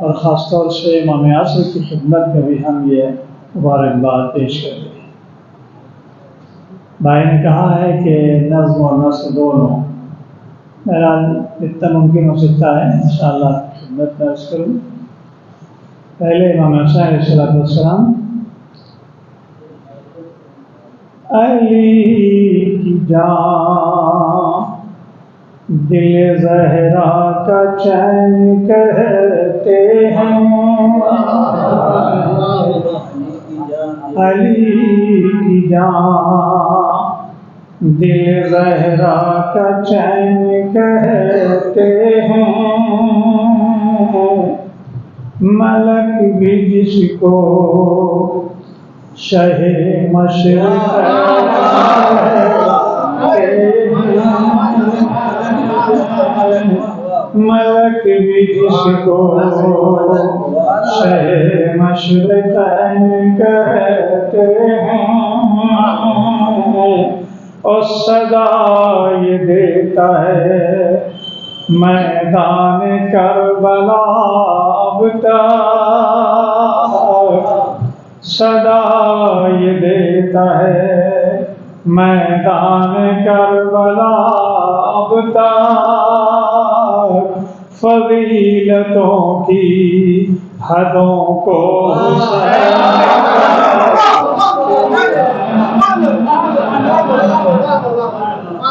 और ख़ास तौर से इमाम आसिर की खिदमत में भी हम ये मुबारकबाद पेश करते हैं। भाई ने कहा है कि नज़्म और नस्र दोनों, बहरहाल जितना मुमकिन हो सकता है इंशाअल्लाह खिदमत में अर्ज़ करूँ। पहले इमाम हुसैन अलैहिस्सलाम, अली की जान दिल ज़हरा का चैन कहते हैं, अली की जान दिल ज़हरा का चैन कहते हैं, मलक भी जिसको शहे मशरक़ मलक भी जिसको शहे मशरक़ कहते हैं, और सदा ये देता है मैदान करबला अबता, सदा ये देता है मैदान करबला अबता, फजीलतों की हदों को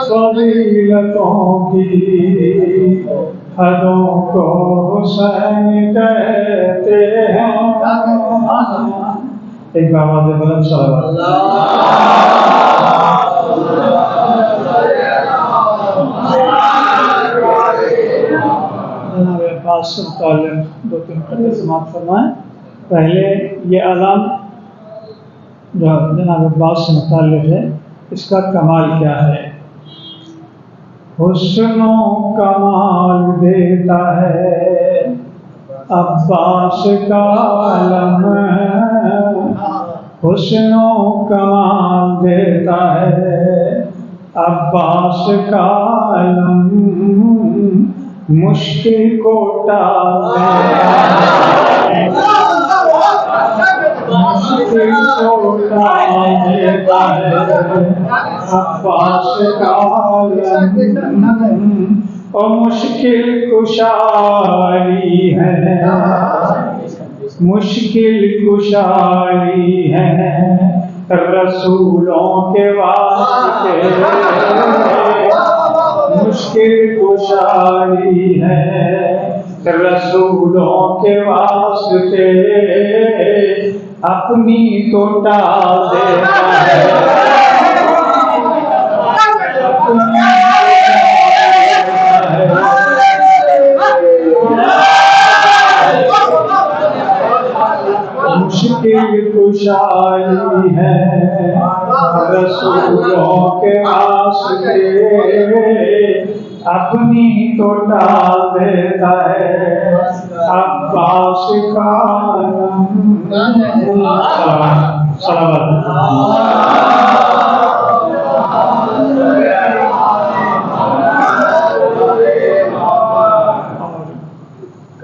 फजीलतों की हदों को हुसैन कहते हैं। एक आवाज़ बुलंद जनाब अब्बास से मुताल्लिक़ दो तीन खत्ते समाप्त फरमाएं। पहले ये आलम जो जनाब अब्बास से मुताल्लिक़ है, इसका कमाल क्या है? हुस्नो कमाल देता है अब्बास का आलम, हुस्नो कमाल देता है अब्बास का आलम, मुश्किल को टाल मुश्किल को टाल देता है अब्बास का आलम, और मुश्किल कुशारी है, मुश्किल कुशारी है रसूलों के वास्ते, मुश्किल कुशारी है रसूलों के वास्ते, अपनी तो टाल देता है मुश्किल कुशाई है रसूलों के वास्ते, अपनी तो टाल देता है अब्बास का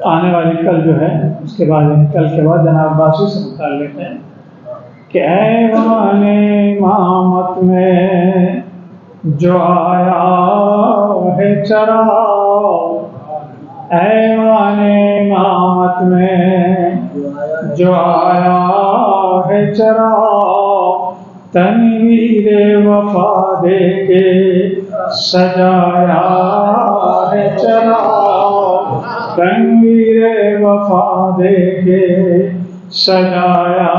आने वाली कल जो है, उसके बाद कल के बाद जनाब अब्बासी से मुताल्लिक़ है कि ऐवाने इमामत में जो आया है चरा, ऐवाने इमामत में जो आया है चरा, तनवीर वफा दे के सजाया है चरा, तनवीर वफा दे के सजाया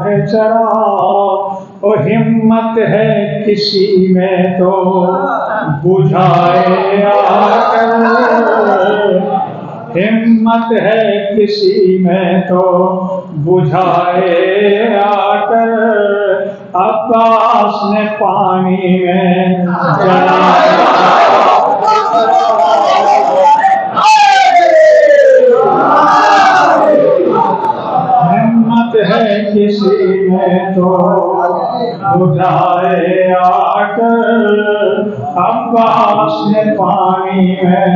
है चरा, ओ हिम्मत है किसी में तो बुझाए आकर, हिम्मत है किसी में तो बुझाए आकर, अब्बास ने पानी में जलाया, हिम्मत है किसी में तो बुझाए आकर, अब्बास घास ने पानी में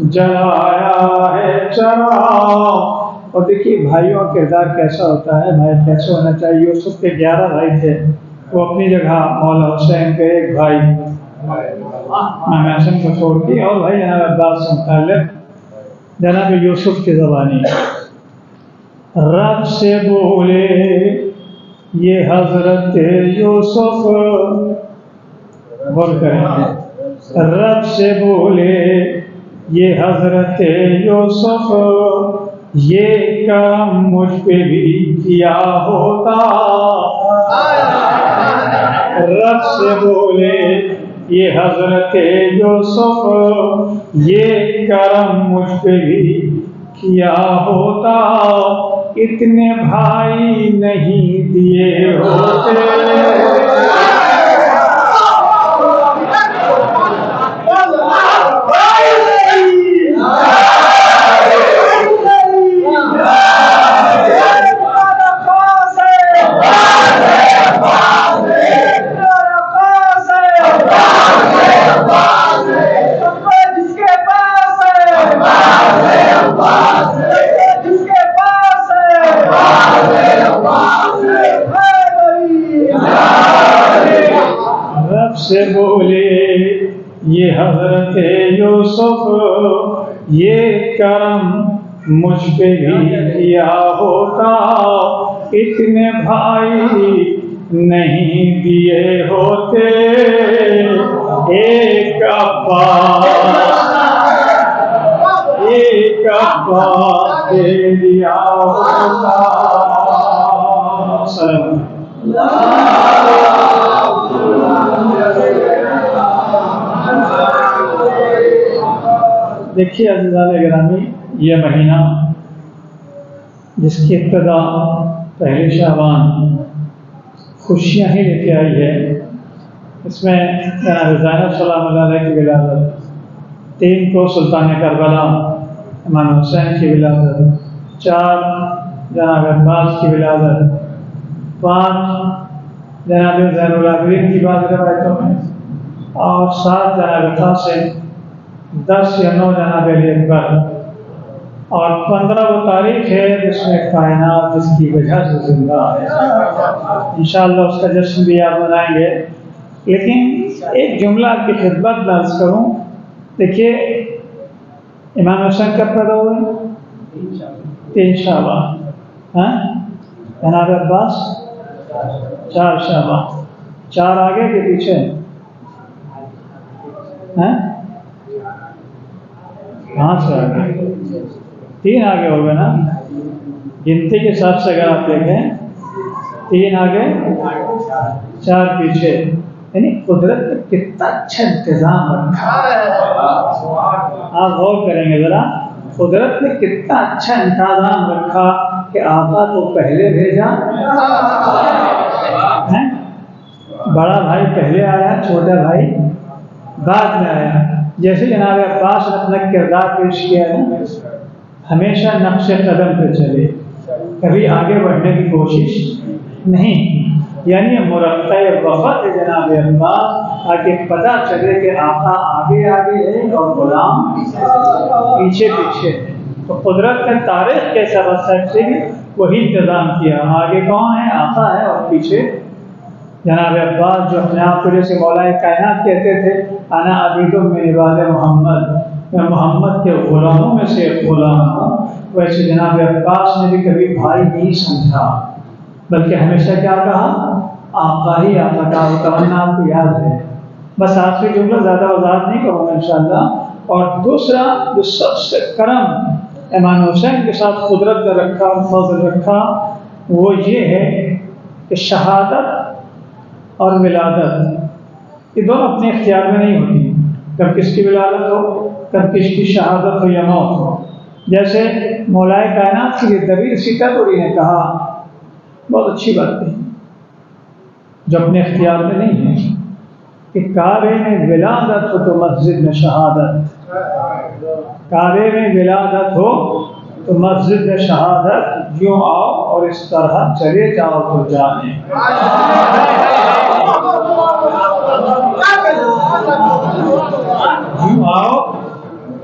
जलाया है चराग। और देखिए भाइयों का किरदार कैसा होता है, भाई कैसे होना चाहिए। यूसुफ के 11 भाई थे, वो अपनी जगह मौला हुसैन के एक भाई मासूम को छोड़ के, और भाई जनाब अब्बास से मुताल्लिक़ जनाब यूसुफ की ज़बानी। रब से बोले ये हजरत यूसुफ, गौर करेंगे, रब से बोले ये हजरत यूसुफ, ये करम मुझ पे भी किया होता। रब से बोले ये हजरत यूसुफ, ये करम मुझ पे भी किया होता। इतने भाई नहीं दिए होते। से बोले ये हजरत यूसुफ, ये करम मुझ पे भी किया होता। इतने भाई नहीं दिए होते। एक अब्बास दे दिया होता। देखिए अज़ीज़ान गिरामी, ये महीना जिसकी इब्तिदा पहले शाबान खुशियाँ ही लेके आई है, इसमें जनाब ज़ैनब सलाम अलैहा की विलादत, 3 को सुल्तान करबला इमाम हुसैन की विलादत, 4 जनाब अब्बास की विलादत, 5 जनाब ज़ैनुल आबिदीन की बात रवायतों में, और 7 जनाब क़ासिम, 10 या 9 जनाब अली अकबर, और 15 वो तारीख है जिसमें कायनात जिसकी वजह से जिंदा है। इंशाअल्लाह उसका जश्न भी आप मनाएंगे। लेकिन एक जुमला आपकी खिदमत में अर्ज़ करूँ। देखिए इमाम हुसैन कब पैदा हुए? 3 शाबान। हाँ, जनाब अब्बास 4 शाबान। 4 आगे के पीछे हैं? कहाँ से आगे? 3 आगे हो गए ना, गिनती के हिसाब से अगर आप देखें 3 आगे 4 पीछे, यानी कुदरत ने कितना अच्छा इंतजाम रखा। आप गौर करेंगे जरा, कुदरत ने कितना अच्छा इंतजाम रखा कि आका को पहले भेजा है, बड़ा भाई पहले आया, छोटा भाई बाद में आया। जैसे जनाब अब्बास ने अपना किरदार पेश किया है, हमेशा नक्श कदम पे चले, कभी आगे बढ़ने की कोशिश नहीं, यानी मुरक्कब वफ़द जनाब अब्बास, आगे पता चले कि आका आगे आगे है और गुलाम पीछे पीछे। तो कुदरत ने तारीख के सबब से भी वही इंतज़ाम किया, आगे कौन है? आका है, और पीछे जनाब अब्बास जो अपने आप को जैसे मौलाए कायनात कहते थे, अना अबीदुम मिन इबाद मोहम्मद, मैं मोहम्मद के गुलामों में से एक गुलाम हूँ। वैसे जनाब अब्बास ने भी कभी भाई नहीं समझा, बल्कि हमेशा क्या कहा? आका ही आका का। तमन्ना आपको याद है। बस आपसे जुमला ज़्यादा वजाहत नहीं करूँगा इंशाअल्लाह। और दूसरा जो सबसे करम इमाम हुसैन के साथ कुदरत ने रखा, फजल रखा, वो ये है कि शहादत और विलादत ये दोनों अपने इख्तियार में नहीं होती। कब किसकी विलादत हो, कब किसकी शहादत हो या मौत हो। जैसे मौलाए कायनात के लिए दबीर सीतापुरी ने कहा, बहुत अच्छी बात कही, जो अपने इख्तियार में नहीं है, कि काबे में विलादत हो तो मस्जिद में शहादत, काबे में विलादत हो तो मस्जिद में शहादत, यूँ आओ और इस तरह चले जाओ तो जाने।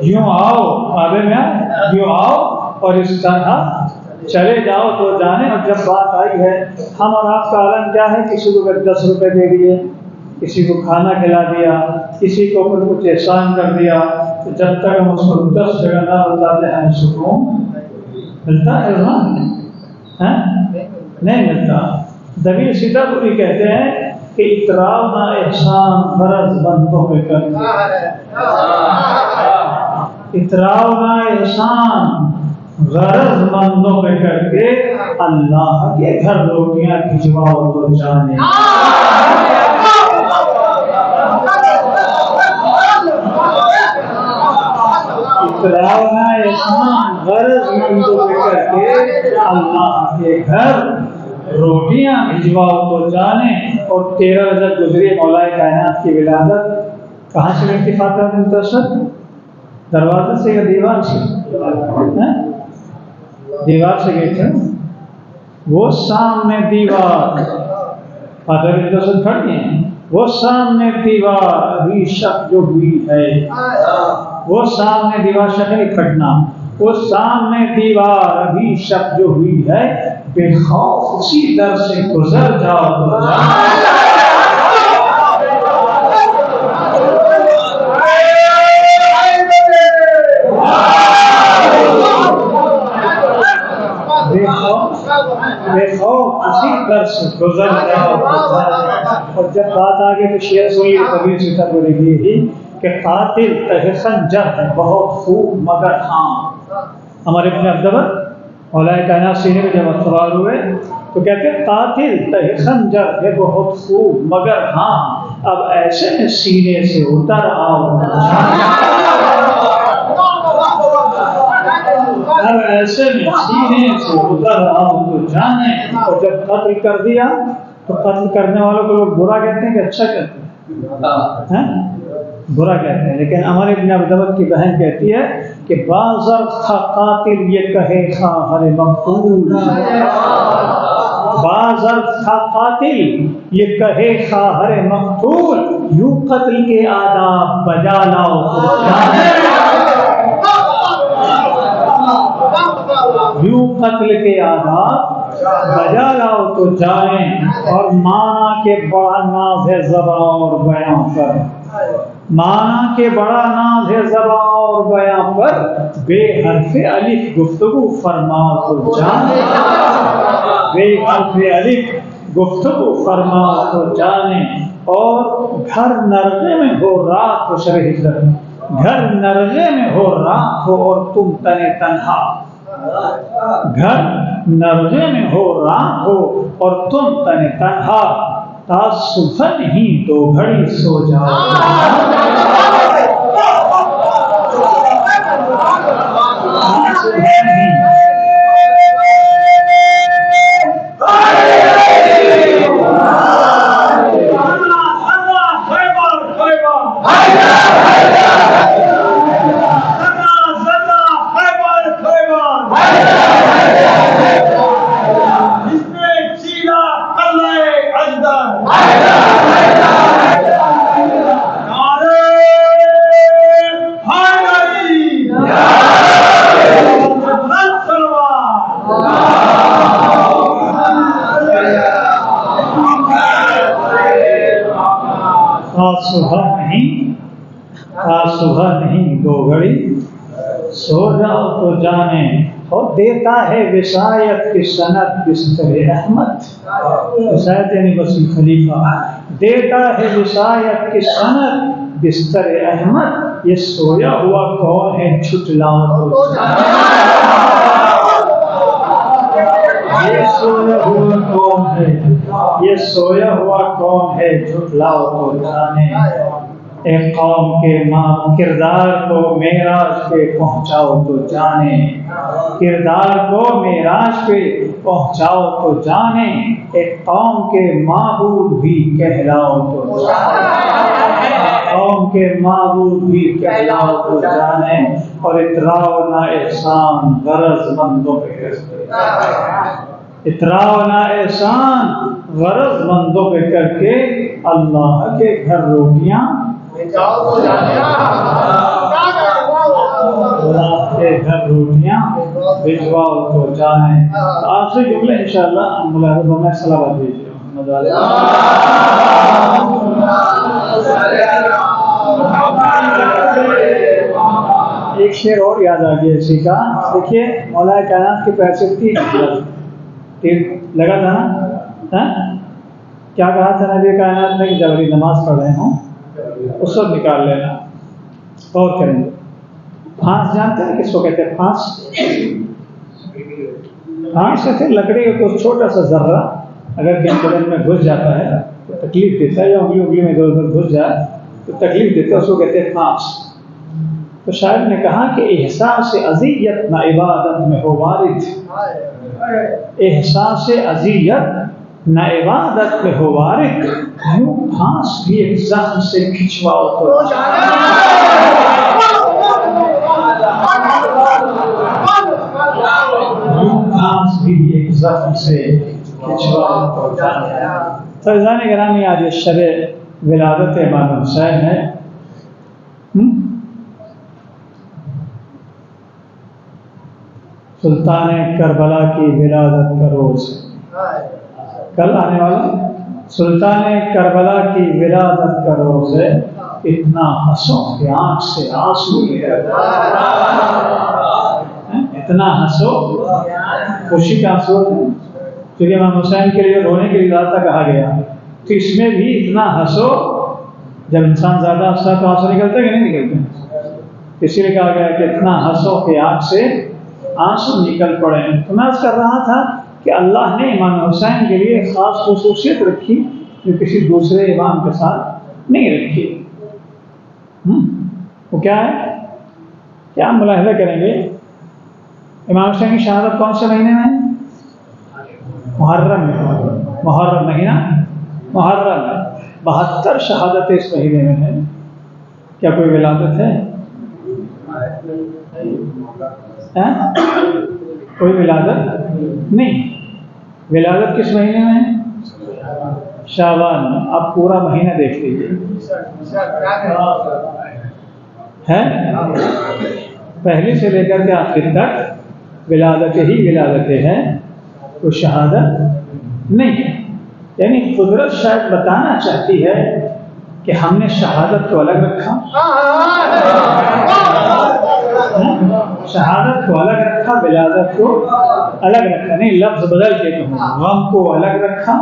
यूं आओ, काबे में यूं आओ और इस तरह चले जाओ तो जाने। और जब बात आई है हम और आपका आलम क्या है, किसी को 10 रुपए दे दिए, किसी को खाना खिला दिया, किसी को कुछ एहसान कर दिया, तो जब तक हम उसको 10 जगह ना बताते हैं सुकून मिलता है ना? नहीं मिलता। दबी सीधा पूरी कहते हैं कि इतराव ना एहसान गरज बंदों पे कर, इतराव ना एहसान गरज मंदों पे करके अल्लाह के घर रोटियां भिजवाओ तो जाने। इतराव ना एहसान गरज मंदों पे करके अल्लाह के घर रोटियां भिजवाओ तो जाने। और 13 रजब गुजरी मौलाए कायनात की विलादत कहाँ से इत्तिफाक का मुंतसर? दरवाजे से या दीवार से? दीवार से गए थे। वो सामने दीवार फादर मुंतसर खड़ी है, वो सामने दीवार अभी शक जो हुई है, वो सामने दीवार शक नहीं फटना, वो सामने दीवार अभी शक जो हुई है, बेखौफ उसी दर से गुजर जाओ तो बेखौफ उसी दर से गुजर जाओ तो जाने। और जब बात आगे तो शेर सुनिए, कबीर सीता बोलेगी ही कि कातिल तहे खंजर है बहुत खूब मगर हाँ। हमारे अपने अब्दुल मौलाए कायनात सीने में जब सवार हुए तो कहते कातिल तहे खंजर है बहुत खूब मगर हाँ, अब ऐसे में सीने से उतर आओ, अब ऐसे में सीने से उतर आओ तो जाने। और जब कत्ल कर दिया तो कत्ल करने वालों को लोग बुरा कहते हैं कि अच्छा कहते हैं? बुरा कहते हैं। लेकिन हमारे इब्न अब्दुल की बहन कहती है कि बाज़र खा कातिल ये कहे खा हरे मकतूल, बाज़र खा कातिल ये कहे खा हरे मकतूल, यूं कत्ल के आदाब बजा लाओ तो जाने। यूं कत्ल के आदाब बजा लाओ तो जाने। और माना के बड़ा नाज है ज़बां और बयां पर, माना के बड़ा नाज है ज़बां और बयां पर, बेहर्फ़े अलिफ गुफ्तगू फरमाओ तो जाने। बेहर्फ़े अलिफ गुफ्तगू फरमाओ तो जाने। और घर नरगे में हो रात हो शरह हिजरत, घर नरगे में हो रात हो और तुम तने तन्हा, घर नरगे में हो रात हो और तुम तने तन्हा, ताज सुबह नहीं 2 घड़ी सो जाओ। सुबह नहीं 2 घड़ी सो जाओ तो जाने। और देता है विसायत की सनत बिस्तर अहमद, विसायत यानी वसी खलीफा, देता है विसायत की सनत बिस्तर अहमद, ये सोया हुआ कौन है झुटलाओ तो जाने। ये सोया हुआ कौन है, ये सोया हुआ कौन है झुटलाओ तो जाने। एक कौम के माँ किरदार को मेराज पे पहुँचाओ तो जाने, किरदार को मेराज पे पहुँचाओ तो जाने। एक कौम के माबूद भी कहलाओ तो जाने, कौम के माबूद भी कहलाओ तो जाने। और इतराओ ना एहसान गरजमंदों पे, इतराओ ना एहसान गरजमंदों पे करके अल्लाह के घर रोटियां तो जाने। आखिरी जुमला इंशाअल्लाह मुलाहिज़ में सलावत भेजिए मोहम्मद वाले। एक शेर और याद आ गया इसी का। देखिए मौलाए कायनात के पैर से तीन लगा था ना, हाँ? क्या कहा था नबी कायनात ने कि जब अभी नमाज पढ़ रहे हों उस वक्त निकाल लेना। और करेंगे फांस, जानते हैं किसको कहते हैं फांस? फांस कहते हैं लकड़ी का कुछ छोटा सा जर्रा अगर कहीं बदन में घुस जाता है तो तकलीफ देता है, या उंगली में इधर उधर घुस जाए तो तकलीफ देता है, उसको कहते हैं फांस। तो शायर ने कहा कि एहसास अज़ियत न इबादत में हो वारिद, एहसास अज़ियत न इबादत में हो वारिद, यूं फांस भी एक ज़ख्म से खिंचवाओ तो यूं फांस भी एक ज़ख्म से खिंचवाओ तो फैज़ान गिरामी आज शब विलादत इमाम हुसैन है। सुल्तान करबला की विलादत का रोज कल आने वाला सुल्तान करबला की विलादत का रोज है। इतना हंसो कि आंख से आंसू इतना हंसो, खुशी का आंसू है क्योंकि इमाम हुसैन के लिए रोने की इजाजत कहा गया, तो इसमें भी इतना हंसो। जब इंसान ज्यादा हंसता तो आंसू निकलते कि नहीं निकलते? इसीलिए कहा गया कि इतना हंसो कि आंख से आंसू निकल पड़े। तो मैं कर रहा था कि अल्लाह ने इमाम हुसैन के लिए खास खुसूसियत रखी जो किसी दूसरे इमाम के साथ नहीं रखी। वो क्या है, क्या हम मुलाहिज़ा करेंगे? इमाम हुसैन की शहादत कौन से महीने में है? मुहर्रम में। मुहर्रम महीना, मुहर्रम में 72 शहादतें इस महीने में है। क्या कोई विलादत है? कोई विलादत नहीं। विलादत किस महीने में है? शाबान में। आप पूरा महीना देख लीजिए है, पहले से लेकर के आखिर तक विलादतें ही विलादतें हैं, तो शहादत नहीं है। यानी कुदरत शायद बताना चाहती है कि हमने शहादत को अलग रखा, शहादत को अलग रखा, विलादत को अलग रखा। नहीं, लफ्ज बदल के कहूँ, गम को अलग रखा,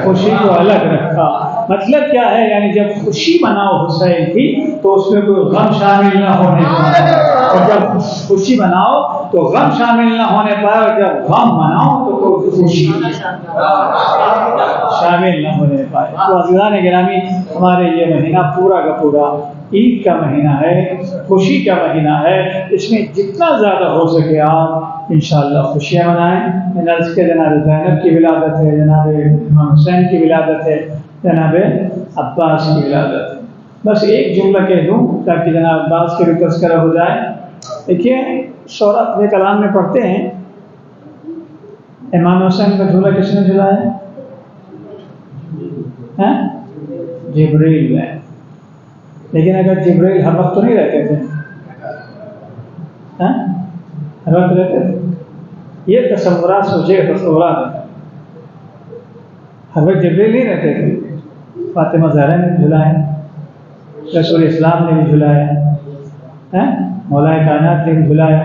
खुशी को अलग रखा। मतलब क्या है? यानी जब खुशी मनाओ हुसैन की तो उसमें कोई गम शामिल न होने पाए, और जब खुशी मनाओ तो गम शामिल न होने पाए, और जब गम मनाओ तो कोई खुशी शामिल न होने पाए। तो अज़ीज़ान गिरामी, हमारे ये महीना पूरा का पूरा ईद का महीना है, खुशी का महीना है। इसमें जितना ज़्यादा हो सके आप इंशाअल्लाह खुशियाँ मनाएं। नर्स के जनाब ज़ैनब की विलादत है, जनाब इमाम हुसैन की विलादत है, जनाब अब्बास की विलादत है। बस एक जुमला कह दूँ ताकि जनाब अब्बास के भी तज़किरा हो जाए। देखिए शौरा अपने कलाम में पढ़ते हैं, इमाम हुसैन का झूला किसने झुलाया? जिब्रील ने। लेकिन अगर जिब्रील हर वक्त तो नहीं रहते थे, हर वक्त रहते थे? ये तसव्वुरात सोचिएगा, तसव्वुरात है। हर वक्त जिब्रील नहीं रहते थे। फातिमा ज़हरा ने झुलाए, रसूल इस्लाम ने भी झुलाया, मौलाए कायनात ने भी झुलाया,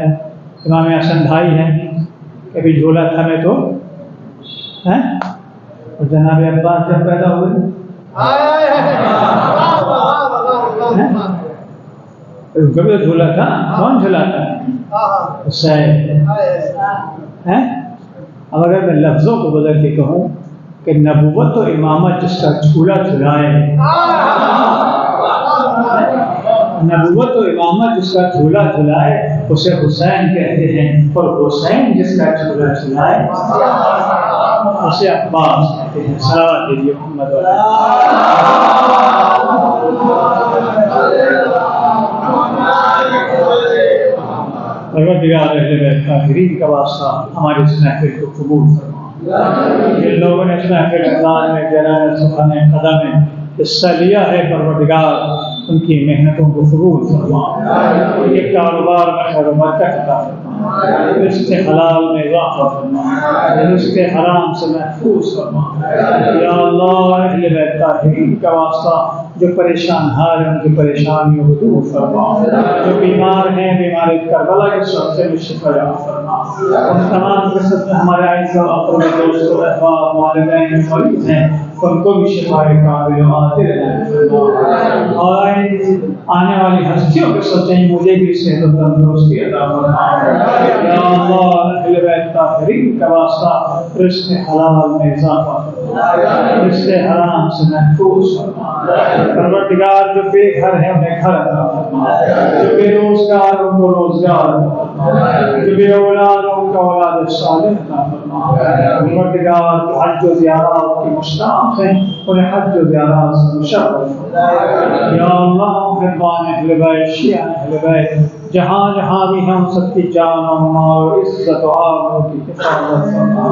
इमाम हसन भाई हैं, कभी झूला थमे तो हैं। और जनाब अब्बास जब पैदा हुए कभी झूला था, कौन झुलाता है? हुसैन है। अब अगर मैं लफ्ज़ों को बदल के कहूँ कि नबूवत और इमामत जिसका झूला झुलाए, नबूवत और इमामत जिसका झूला झुलाए उसे हुसैन कहते हैं, और हुसैन जिसका झूला झुलाए उसे अब्बास कहते हैं। सलावत कीजिए मोहम्मद वाले। परवरदिगार अहले बैत ताहिरीन का वास्ता हमारे इस महफिल को कबूल फरमा। जिन लोगों ने इस महफिल में जलाल सुखाने कदम में हिस्सा लिया है, परवरदिगार उनकी मेहनतों को कबूल फरमा, उनके कारोबार में खैर बरकत अता फरमा। रिज़्क़ हलाल में इज़ाफ़ा फरमा, रिज़्क़ हराम से महफूज फरमा। या अल्लाह अहले बैत ताहीरीन का वास्ता जो परेशान हाल हैं उनकी परेशानियों को दूर फरमा, जो बीमार हैं बीमारी करबला के सबसे में शिफा फरमा। उन तमाम किस्म हमारे आइज़ और अपने दोस्तों अहबाब वालिदैन मरीज़ हैं उनको भी शिफाए कामिल आतिल फरमा। और आने वाली हस्तियों के सच्चे मुझे भी सेहत और तंदुरुस्ती अता फरमा। या अल्लाह अहले बैत ताहीरीन का वास्ता रिज़्क़ हलाल में इज़ाफ़ा फरमा, रिज़्क़ हराम से महफूज फरमा। परवरदिगार जो बेघर है उन्हें घर अता फरमा, जो बेरोजगार उनको रोजगार अता फरमा, जो बेऔलाद उनको औलाद सालिह अता फरमा। परवरदिगार जो हज व ज़ियारत के मुश्ताक़ हैं उन्हें हज व ज़ियारत से मुशर्रफ फरमा। या अल्लाह मुहिब्बान अहले बैत, शिया अहले बैत जहाँ जहाँ भी हम सबकी जान और माल इज्जत और आबरू की हिफाजत फरमा।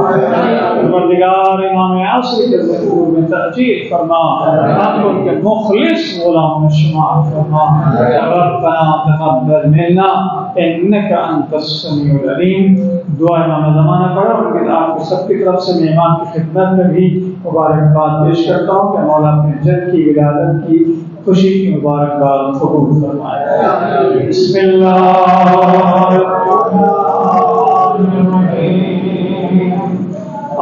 परवरदिगार इमाम आसिर के ज़ुहूर में तअजील फरमा, हम उनके मुखलिस गुलाम में शुमार फरमा। रब्बना तक़ब्बल मिन्ना इन्नका अंतस समीउल अलीम। दुआ इमाम ज़माना पढ़ा और आपकी सबकी तरफ से मैं इमाम की खिदमत में भी मुबारकबाद पेश करता हूँ कि मौला अपने जद की विलादत की खुशी की मुबारकबाद कबूल फरमाए।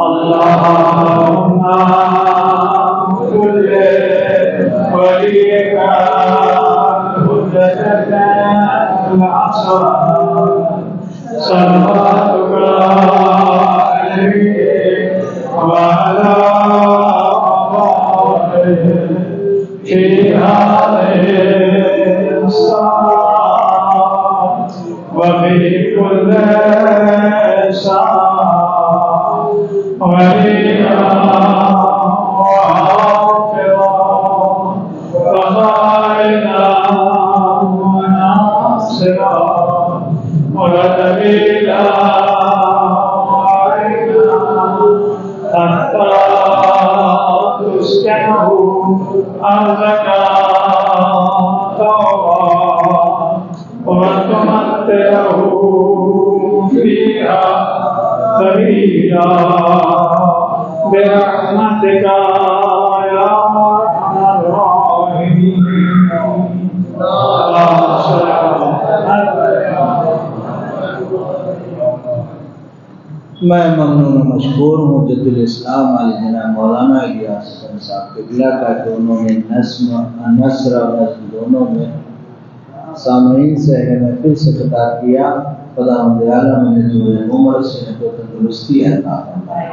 अल्लाहुम्मा कुल्ले वलियका हुज्जतल असर सल्लल्लाहु अलैहि व अला मैं ममनून व मशकूर हूँ जद्दुल इस्लाम अली जनाब मौलाना इलियास हसन साहब क़िबला का कि उन्होंने नस्र और नज़्म दोनों में सामईन से महफिल से खिताब किया। खुदा मुझे दूर उम्र से तो तंदुरुस्ती अता फरमाए।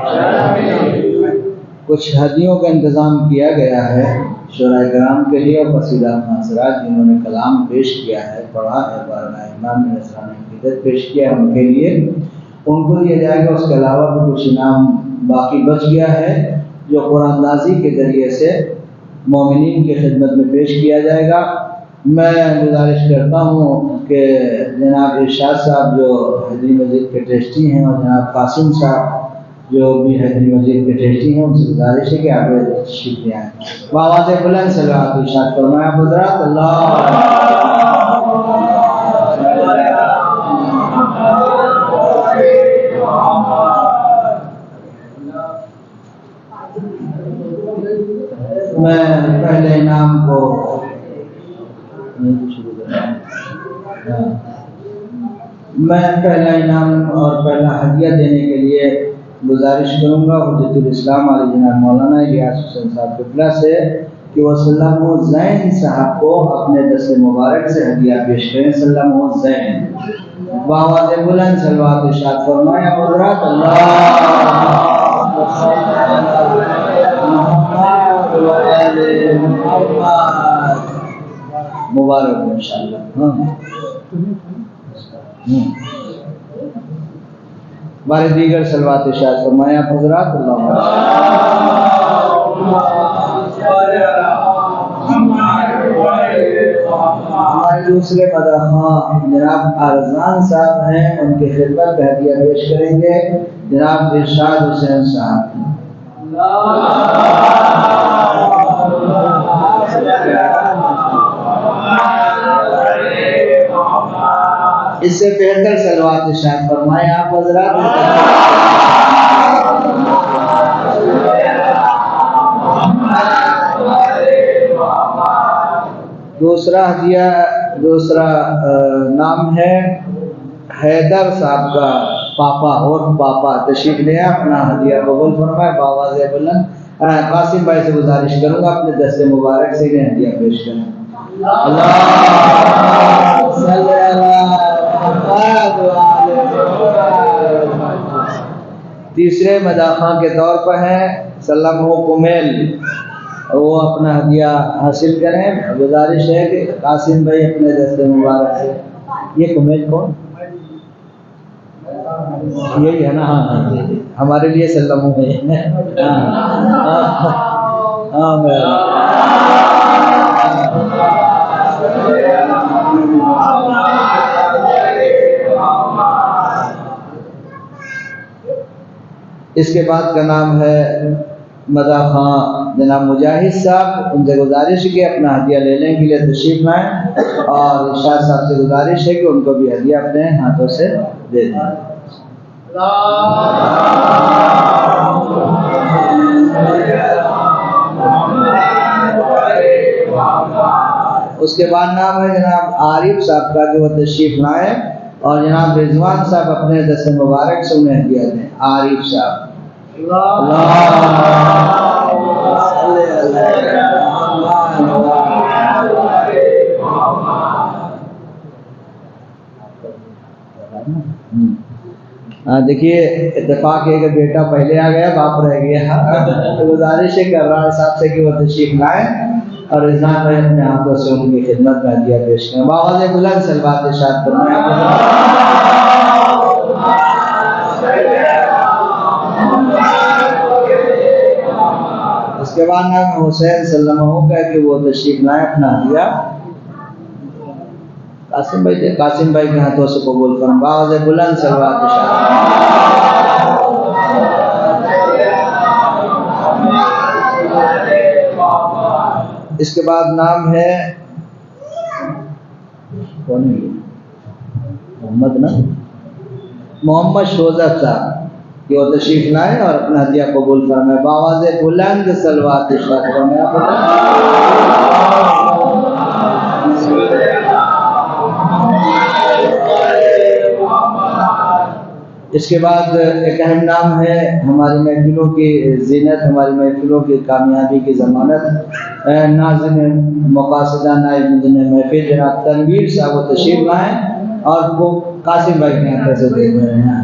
कुछ हदियों का इंतज़ाम किया गया है शुराए कराम के लिए और कसीदा नासरात जिन्होंने कलाम पेश किया है, पढ़ा है, बारगाह इमाम में नज़राना अक़ीदत पेश किया है, उनके लिए उनको दिया जाएगा। उसके अलावा भी कुछ इनाम बाकी बच गया है जो कुरानंदाज़ी के ज़रिए से मोमिनीन की खिदमत में पेश किया जाएगा। मैं गुजारिश करता हूँ कि जनाब इरशाद साहब जो हैदरी मस्जिद के ट्रस्टी हैं और जनाब कासिम साहब जो भी हैदरी मस्जिद के ट्रस्टी हैं उनसे गुजारिश है कि आगे तशरीफ़ ले आएँ। बावाज़ बुलंद सलावत इरशाद फरमाया हज़रात अल्लाह। मैं पहले इनाम को मैं पहला इनाम और पहला हदिया देने के लिए गुजारिश करूँगा हुज्जतुल इस्लाम अली जनाब मौलाना इलियास हुसैन साहब क़िबला से कि वह सल्लल्लाहु ज़ैन साहब को अपने दस्ते मुबारक से हदिया पेश करें। सल्लल्लाहु ज़ैन बावाज़ बुलंद सलवात इरशाद फरमाया हज़रात अल्लाह मुबारक इंशाअल्लाह। बारे दीगर सलवात इरशाद फरमाया हज़रात हमारे दूसरे मदरसा जनाब आरज़ान साहब हैं, उनकी खिदमत में हदिया पेश करेंगे जनाब इरशाद हुसैन साहब। इससे बेहतर सलवात इरशाद फरमाए आप हजरात। दूसरा नाम है हैदर साहब का पापा और पापा तशरीफ ले आए, अपना हदिया कबूल फरमाए बाबा से बुलंद। कासिम भाई से गुजारिश करूंगा अपने दस्ते मुबारक से इन्हें हदिया पेश करें। तीसरे मदाखा के तौर पर है सल्लम कुमेल, वो अपना हदिया हासिल करें। गुजारिश है कि कासिम भाई अपने दस्ते मुबारक से। ये कुमेल कौन? यही है ना? हाँ, हमारे लिए सल्लम है। इसके बाद का नाम है मदा खां जनाब मुजाहिद साहब। उनसे गुजारिश है कि अपना हदिया लेने के लिए तशरीफ लाएं और इरशाद साहब से गुजारिश है कि उनको भी हदिया अपने हाथों से दे दें। उसके बाद नाम है जनाब आरिफ साहब का कि वो तशरीफ लाएं और जनाब रिजवान साहब अपने दस्ते मुबारक से उन्हें हदिया दें। आरिफ साहब देखिए इत्तेफाक है कि बेटा पहले आ गया बाप रह गया। तो गुजारिश है कर साहब से कि वो तशरीफ लाएं और रिजवान भाई अपने हाथों से उनकी खिदमत में हदिया पेश करें। बाबा से बुलंद सलवात इरशाद फरमाएं। उसके बाद नाम हुसैन सल्लल्लाहु का कि वो तशरीफ लाएं अपना हदिया कासिम भाई के हाथों से कबूल फरमाएं। बाबा से बुलंद सलवात इरशाद। इसके बाद नाम है कौन है? मोहम्मद ना मोहम्मद शोजत साहब कि वो तशरीफ लाए और अपना हदिया कबूल फरमाए। बाबा से बुलंद सलवात इरशाद फरमाएं। इसके बाद एक अहम नाम है हमारी महफिलों की जीनत, हमारी महफिलों की कामयाबी की जमानत, नाज़िम मक़ासिदा नाइब मुद्दिन महफिल जनाब तनवीर साहब वो तशरीफ लाएं और वो कासिम भाई के हाथ से देख रहे हैं।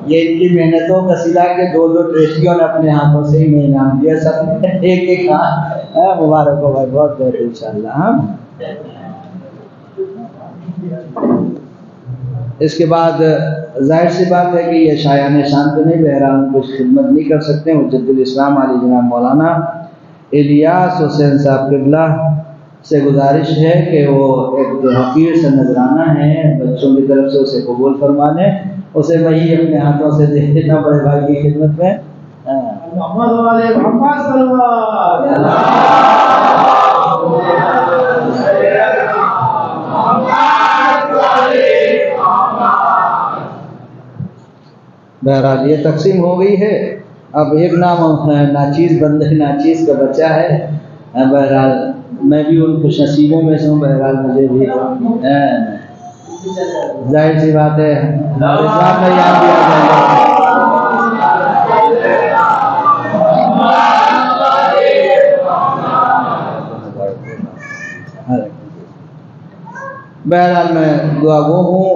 ये इनकी मेहनतों का सिला के दो ट्रेस्टियों ने अपने हाथों से ही इनाम दिया। सब एक एक हाथ मुबारक हो भाई, बहुत बहुत इंशाल्लाह। इसके बाद जाहिर सी बात है कि ये शायान शान तो नहीं, बहरहाल कुछ खिदमत नहीं कर सकते। मुजद्दिद इस्लाम आली जनाब मौलाना इलियास हुसैन साहब किबला से गुजारिश है कि वो एक हकीर से नजराना है बच्चों की तरफ से उसे कबूल फरमा लें। उसे वही अपने हाथों से दे देना बड़े भाई की खिदमत में। बहरहाल ये तकसीम हो गई है। अब एक नाम नाचीज बंदे नाचीज का बच्चा है। बहरहाल मैं भी उन खुश नसीबों में से हूँ। बहरहाल मुझे भी जाहिर सी बात है इस्लाम में याद दिया जाएगा। बहरहाल मैं दुआ गो हूँ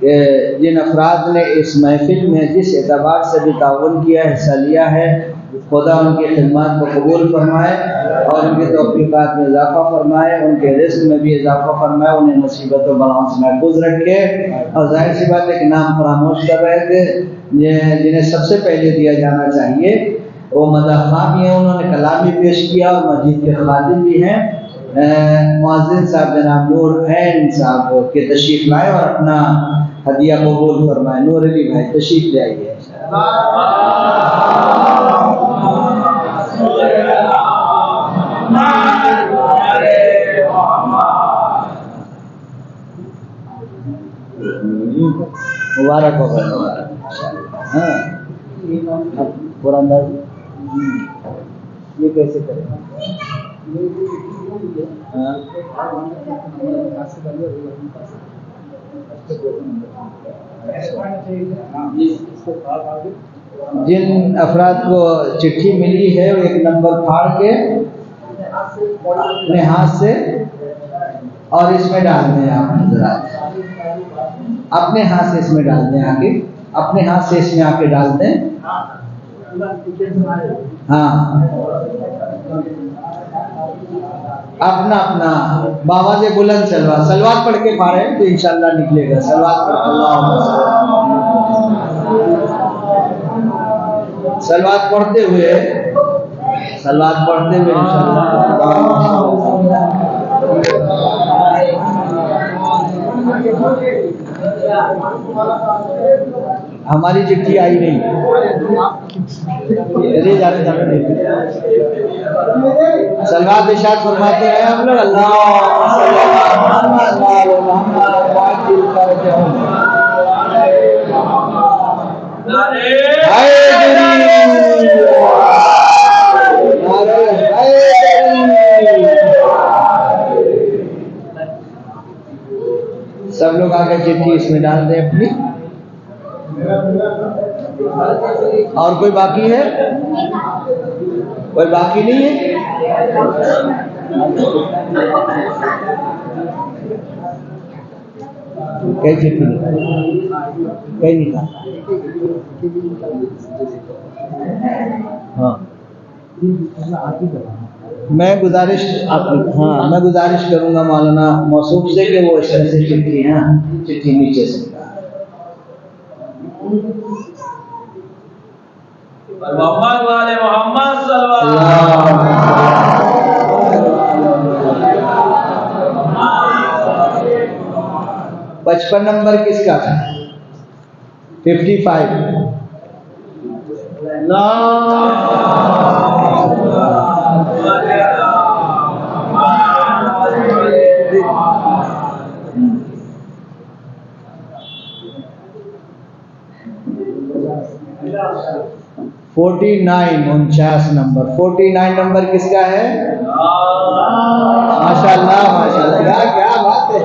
कि जिन अफराद ने इस महफिल में जिस एतबार से भी ताउन किया हिस्सा लिया है, खुदा उनकी खिदमत को कबूल फरमाए और उनके तौफीक़ात में इजाफ़ा फरमाए, उनके रिज़्क़ में भी इजाफ़ा फरमाए, उन्हें मुसीबत और बलाओं से महफूज रखे। और जाहिर सी बात है कि नाम फरामोश कर रहे थे जिन्हें सबसे पहले दिया जाना चाहिए वो मदह खां भी हैं। उन्होंने कलाम भी पेश किया और मस्जिद के खादिम भी हैं। मुअज्जिन साहब जनाब नूर ऐन साहब के तशरीफ लाए और अपना हदिया कबूल फरमाए। नूर अली भाई तशरीफ ले आइए। मुबारक हो गए। हाँ पूरा अंदाज ये कैसे करें? जिन अफराद को चिट्ठी मिली है वो एक नंबर फाड़ के अपने हाथ से और इसमें डाल दें। आप जरा अपने हाथ से इसमें डाल दें, आके अपने हाथ से इसमें आके डाल दें। हाँ अपना अपना बाबा से बुलंद सलवात पढ़ के फाड़े तो इंशाल्लाह निकलेगा। सलवात पढ़ सलवात पढ़ते हुए हमारी चिट्ठी आई नहीं, ले जाते सलवात इरशाद फरमाते हैं हम लोग सब लोग आकर चिट्ठी इसमें डाल दें अपनी। और कोई बाकी है? कोई बाकी नहीं है? कई चिट्ठी कई निकाल। हाँ मैं गुजारिश करूंगा मौलाना मौसूफ से कि वो इस तरह से चिट्ठी नीचे से मोहम्मद वाले मोहम्मद सल्लल्लाहु अलैहि वसल्लम। 55 नंबर किसका था? 55 49 नंबर 49 नंबर किसका है? माशाल्लाह माशाल्लाह क्या बात है।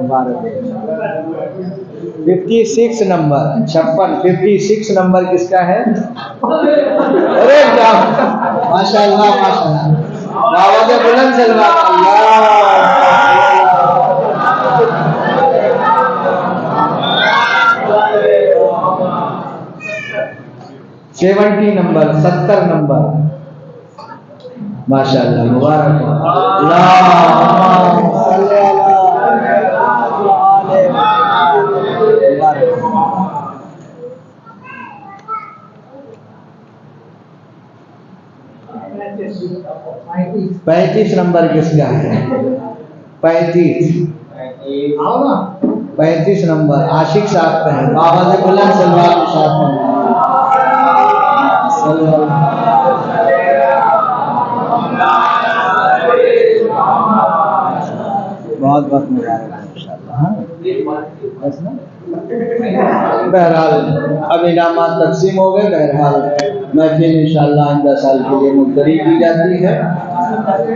मुबारक। 56 नंबर 56 नंबर किसका है? अरे क्या माशाल्लाह माशाल्लाह। बाबा के बुलंद सलवात। 70 नंबर 70 नंबर माशाल्लाह मुबारक। पैंतीस नंबर किसका है? 35 नंबर आशिक साहब का है। बाबा से बुलंद सलवात के साथ में बहुत बहुत मुबारक इंशाल्लाह। बहरहाल अब इनामात तकसीम हो गए। बहरहाल महफिल इंशाल्लाह आइंदा साल के लिए मुलतवी की जाती है।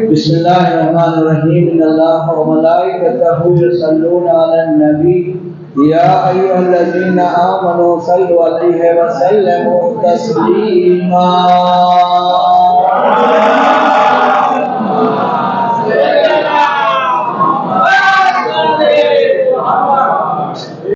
बिस्मिल्लाहिर्रहमानिर्रहीम इन्नल्लाह व मलाइकतहु यसल्लूना अलन नबी या अय्युहल्लज़ीना आमनू सल्लु अलैहि व सल्लिमू तस्लीमा।